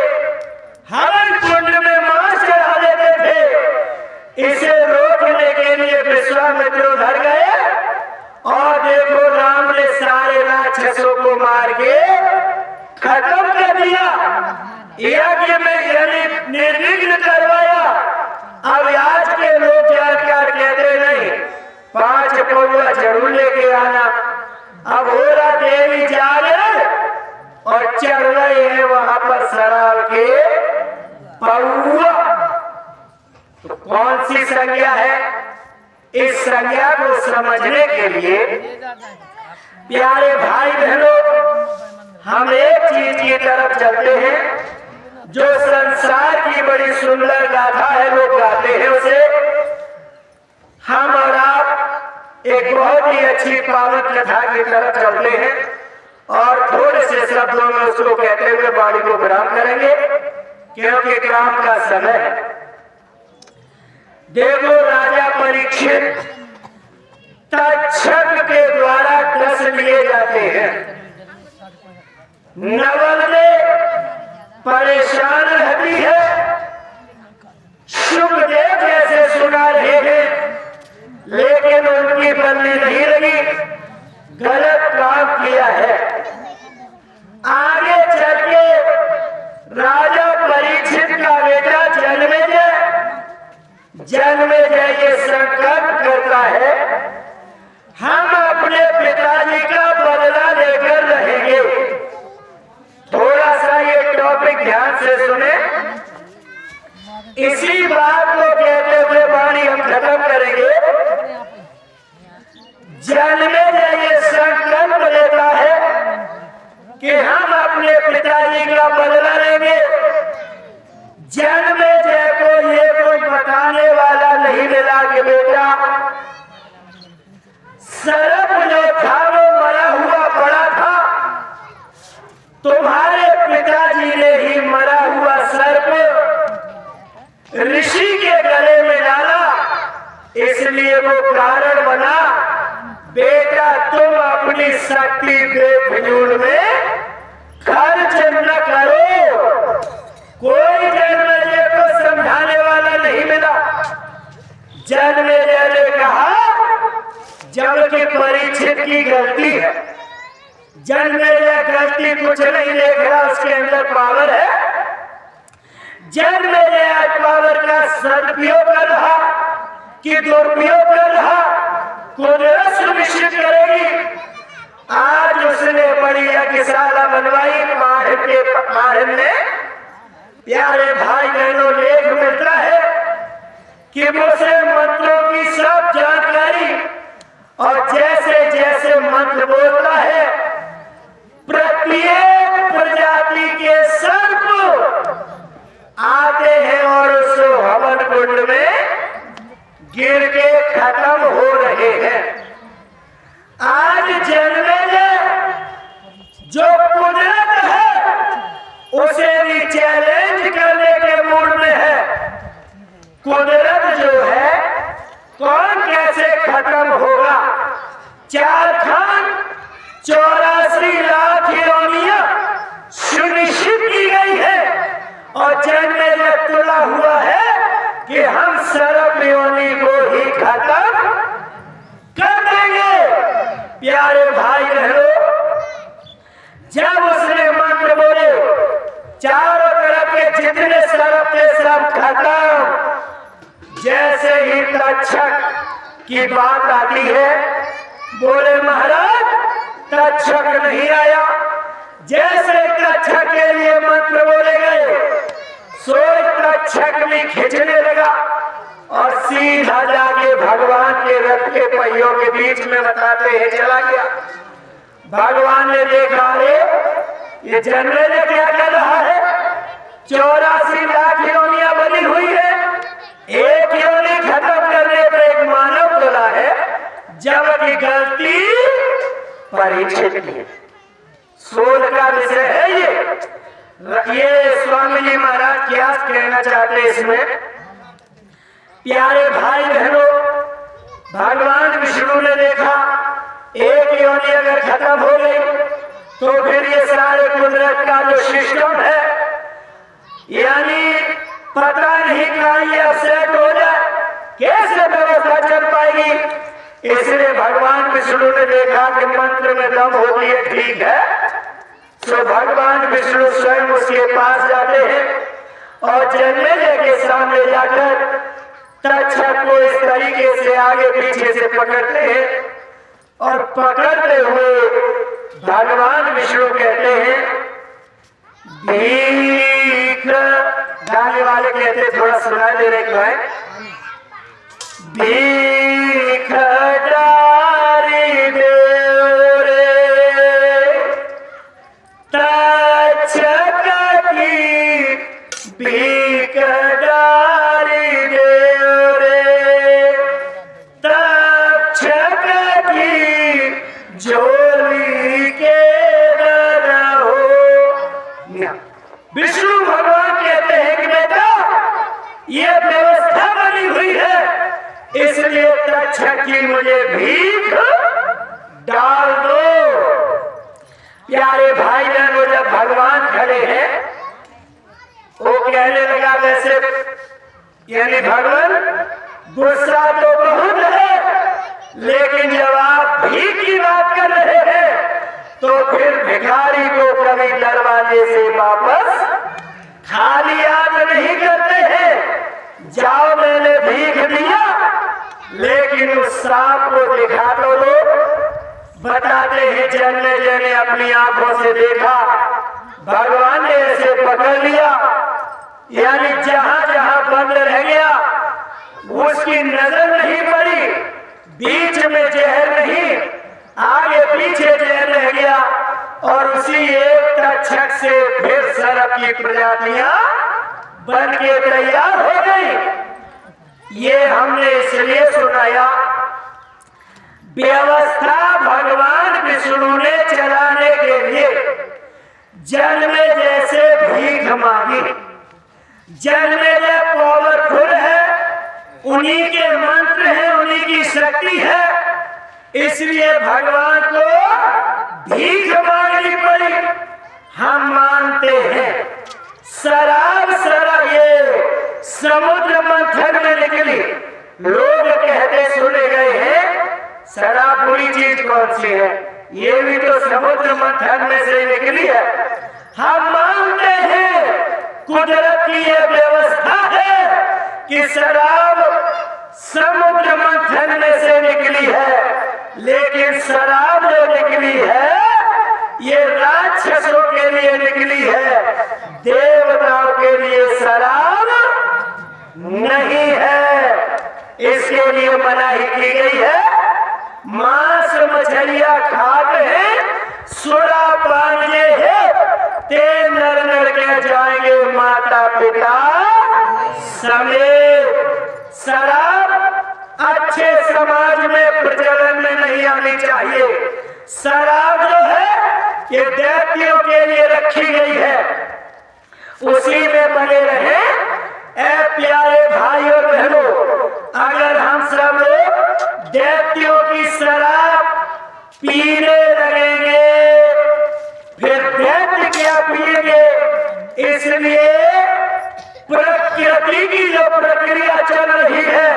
हवन कुंड में मांस चढ़ा देते थे। इसे रोकने के लिए विश्वामित्र उधर गए और देखो राम ने सारे राक्षसों को मार के खत्म कर दिया, यज्ञ में निर्विघ्न करवाया। अब आज के लोग जाकर कहते नहीं 5 पौवा जरूर लेके आना। अब हो रहा देवी जागे और चढ़ रहे हैं वहां पर शराब के पौवा। तो कौन सी संज्ञा है? इस संज्ञा को समझने के लिए प्यारे भाई बहनों, हम एक चीज की तरफ चलते हैं जो संसार की बड़ी सुंदर गाथा है, लोग गाते हैं उसे। हम और आप एक बहुत ही अच्छी पावन कथा की तरफ चलते हैं और थोड़े से शब्दों में उसको कहते हुए वाणी को विराम करेंगे, क्योंकि काम का समय है। देखो राजा परीक्षित तक्षक के द्वारा 10 लिए जाते हैं। नवल में परेशान रहती है, सुखदेव जैसे सुना रहे हैं, लेकिन उनकी बल्ली नहीं लगी, गलत काम किया है। आगे चल के राजा परीक्षित का बेटा जन्मेजय ये संकल्प करता है, हम अपने पिताजी का बदला लेकर रहेंगे। थोड़ा सा ये टॉपिक ध्यान से सुने, इसी बात को कहते हुए वाणी हम खत्म करेंगे। जन्मेजय ये संकल्प लेता है कि हम अपने पिताजी का बदला लेंगे। जन्मेजय को ये कोई बताने वाला नहीं मिला कि बेटा सर्प जो था वो मरा हुआ पड़ा था, तुम्हारे पिताजी ने ही मरा हुआ सर्प ऋषि के गले में डाला, इसलिए वो कारण बना। बेटा तुम अपनी शक्ति बेफिजूल में खर्च न करो। कोई जन्मेजय को समझाने वाला नहीं मिला। जन्मेजय ने कहा जबकि परीक्षित की गलती है, जन्मेजय गलती कुछ नहीं देख रहा, उसके अंदर पावर है। जन्मेजय पावर का सदुपयोग कर रहा कि दुरुपयोग कर रहा, कुदरत सुनिश्चित करेगी। आज उसने बड़ी यज्ञशाला बनवाई माहिर ने। प्यारे भाई बहनों, लेख मिलता है कि मुझसे मंत्रों की सब जानकारी, और जैसे जैसे मंत्र बोलता है प्रत्येक प्रजाति के सर्प आते हैं और उस हवन कुंड में गिर के खत्म हो रहे हैं। आज जन्मेजय जो कुदरत है उसे भी चैलेंज करने के मूड में है। कुदरत जो है कौन कैसे खत्म होगा? 4 खान 84 लाख योनियां सुनिश्चित की गई है और जन्मेजय तुला हुआ है कि हम सर्प योनि को ही खत्म कर देंगे। प्यारे भाई बहनों, जब उसने मंत्र बोले चारों तरफ के जितने सर्प थे सब खत्म। जैसे ही तक्षक की बात आती है, बोले महाराज तक्षक नहीं आया। जैसे तक्षक के लिए मंत्र बोले गए, सोच तक्षक भी खिंचने लगा और सीधा जाके भगवान के रथ के पहियों के बीच में बताते हैं चला गया। भगवान ने देखा, रे ये जन्मेजय क्या कर रहा है? 84 लाख योनियां बनी हुई है, एक योनि खत्म करने पर एक मानव बोला है, जबकि गलती परीक्षित की है। 16 का विषय है ये स्वामी जी महाराज क्या कहना चाहते हैं इसमें? प्यारे भाई बहनों, भगवान विष्णु ने देखा एक योनि अगर खत्म हो गई तो फिर ये सारे कुदरत का जो सिस्टम है, यानी पता नहीं कहाँ ये अपसेट हो जाए, कैसे व्यवस्था चल पाएगी। इसलिए भगवान विष्णु ने देखा कि मंत्र में दम होती है, ठीक है, तो भगवान विष्णु स्वयं उसके पास जाते हैं और जन्मेजय के सामने जाकर तक्षक को इस तरीके से आगे पीछे से पकड़ते हैं और पकड़ते हुए भगवान विष्णु कहते हैं, भीख गाने वाले कहते हैं, थोड़ा सुनाई दे रहे हैं, भीख डारी देओ रे तक्षक की, भीख डारी देओ रे तक्षक की, झोली के दर हो। विष्णु भगवान कहते हैं कि बेटा ये व्यवस्था बनी हुई है, इसलिए तक्षक की मुझे भीख डाल दो। प्यारे भाई बहनों, जब भगवान खड़े हैं वो कहने लगा, वैसे यानी भगवान गुस्सा तो बहुत है, लेकिन जब आप भीख की बात कर रहे हैं तो फिर भिखारी को कभी दरवाजे से वापस खाली हाथ नहीं करते हैं। जाओ मैंने भीख दिया, लेकिन उस सांप को दिखा तो दो। बताते हैं जन्मेजय ने अपनी आंखों से देखा, भगवान ने ऐसे पकड़ लिया, यानी जहां जहां बंद रह गया उसकी नजर नहीं पड़ी, बीच में जहर नहीं, आगे पीछे जहर रह गया और उसी एक तक्षक से फिर सर्प की प्रजातियां बन के तैयार हो गई। ये हमने इसलिए सुनाया, व्यवस्था भगवान विष्णु ने चलाने के लिए जन्मेजय से भीख मांगी। जन्मेजय पावरफुल है, उन्हीं के मंत्र हैं, उन्हीं की शक्ति है, इसलिए भगवान को भीख मांगनी पड़ी। हम मानते हैं शराब ये समुद्र मंथन में निकली। लोग कहते सुने गए हैं शराब बुरी चीज कौन सी है, ये भी तो समुद्र मंथन में से निकली है। हम मानते हैं कुदरत की यह व्यवस्था है कि शराब समुद्र मंथन में से निकली है, लेकिन शराब जो निकली है ये राक्षसों के लिए निकली है, देवताओं के लिए शराब नहीं है। इसके लिए मनाही की गई है। मांस मछलियां खाते हैं, सोरा पानी है, ते नर नर के जाएंगे माता पिता समेत। शराब अच्छे समाज में प्रचलन में नहीं आनी चाहिए। शराब जो है ये दैत्यों के लिए रखी गई है, उसी में बने रहे। ऐ प्यारे भाई और बहनों, अगर हम सब लोग दैत्यों की शराब पीने लगेंगे फिर दैत्य क्या पिएंगे। इसलिए प्रकृति की जो प्रक्रिया चल रही है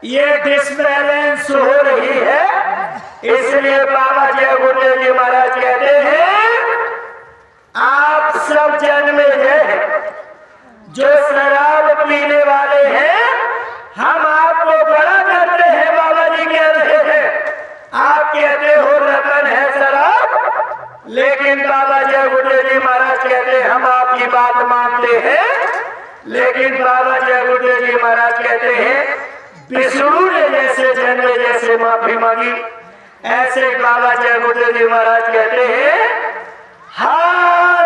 ये डिसबैलेंस हो रही है। इसलिए बाबा जय गुरुदेव जी महाराज कहते हैं आप सब जन्मेजय हैं, जो शराब पीने वाले हैं, हम आपको बड़ा करते हैं। बाबा जी कह रहे हैं आप कहते हो रतन है शराब, लेकिन बाबा जय गुरुदेव जी महाराज कहते हैं हम आपकी बात मानते हैं, लेकिन बाबा जय गुरुदेव जी महाराज कहते हैं विष्णु ने जैसे जन्मेजय से माफी मांगी, ऐसे बाबा जय गुरुदेव जी महाराज कहते हैं हाँ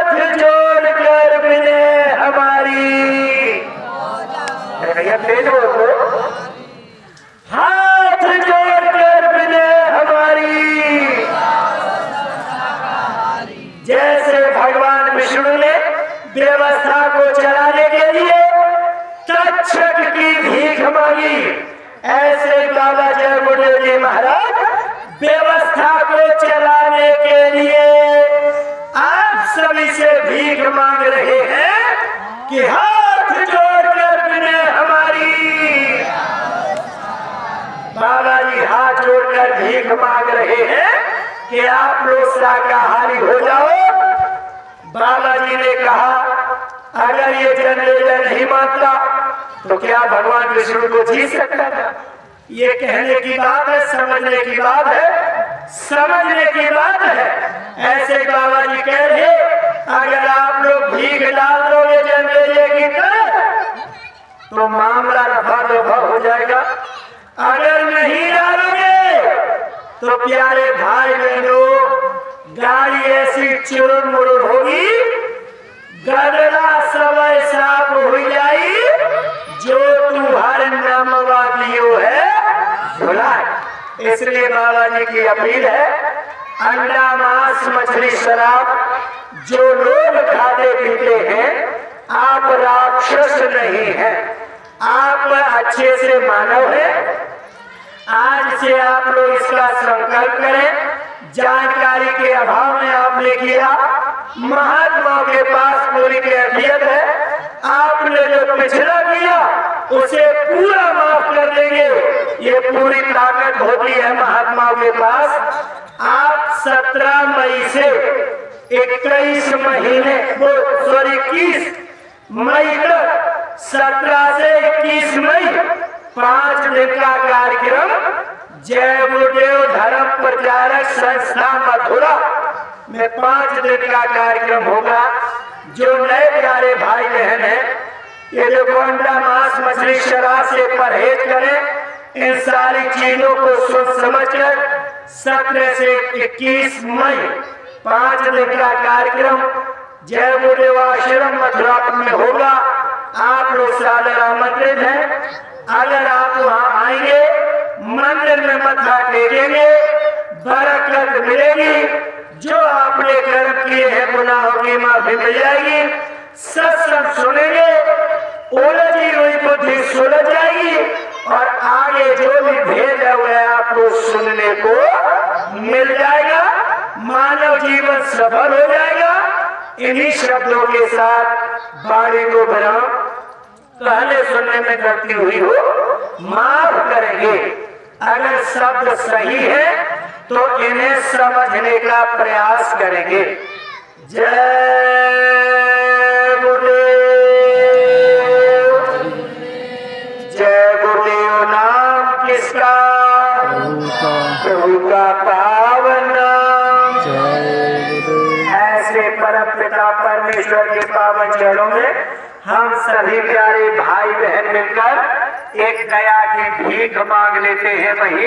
व्यवस्था को चलाने के लिए तक्षक की भीख मांगी। ऐसे बाबा जय गुरुदेव जी महाराज व्यवस्था को चलाने के लिए आप सभी से भीख मांग रहे हैं कि हाथ जोड़कर विनय हमारी। बाबा जी हाथ जोड़कर भीख मांग रहे हैं कि आप लोग शाकाहारी हो जाओ। बाबा जी ने कहा अगर ये जनरेशन नहीं मानता तो क्या भगवान विष्णु को जी सकता था? ये कहने की बात है, समझने की बात है, समझने की बात है। ऐसे बाबा जी कह रहे अगर आप लोग भीख डाल दोगे जनरेशन की तरह तो मामला रफा दफा हो जाएगा। अगर नहीं डालोगे तो प्यारे भाई बहनों गाड़ी ऐसी चुरुर मुरुर होगी, गदला समय साफ हो जाई, जो तुम्हारे नामवा दियो है भुलाए। इसलिए बाबा जी की अपील है अंडा मांस मछली शराब जो लोग खाते पीते हैं आप राक्षस नहीं हैं, आप अच्छे से मानव हैं। आज से आप लोग इसका संकल्प करें। जानकारी के अभाव में आपने किया, महात्मा के पास पूरी कैफियत है। आपने जो पिछड़ा किया उसे पूरा माफ कर देंगे, ये पूरी ताकत होती है महात्माओं के पास। आप 17 मई से 21 महीने 21 मई तक 17 से 21 मई 5 दिन का कार्यक्रम जय गुरुदेव धर्म प्रचारक संस्था मथुरा में 5 दिन का कार्यक्रम होगा। जो नए प्यारे भाई बहन हैं ये जो अंडा मांस मछली शराब से परहेज करें, इन सारी चीजों को सोच समझकर 17 से 21 मई 5 दिन का कार्यक्रम जय गुरुदेव आश्रम मथुरा में होगा। आप लोग सादर आमंत्रित हैं। अगर आप वहां आएंगे, मंदिर में मत्था टेकेंगे, बरकत मिलेगी। जो आपने कर्म किए हैं गुनाहों की माफी मिल जाएगी। सत्संग सुनेंगे, उलझी हुई बुद्धि सुलझ जाएगी और आगे जो भी भेद है वह आपको सुनने को मिल जाएगा। मानव जीवन सफल हो जाएगा। इन्हीं शब्दों के साथ वाणी को विराम। कहने सुनने में गलती हुई हो माफ करेंगे। अगर शब्द सही है तो इन्हें समझने का प्रयास करेंगे। जय गुरुदेव, जय गुरुदेव। नाम किसका? प्रभु का पावन नाम। ऐसे परम पिता परमेश्वर के पावन चरणों में हम सभी प्यारे भाई बहन मिलकर एक दया की भीख मांग लेते हैं। वही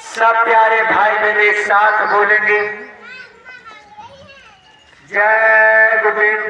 सब प्यारे भाई बहन एक साथ बोलेंगे जय गुरुदेव।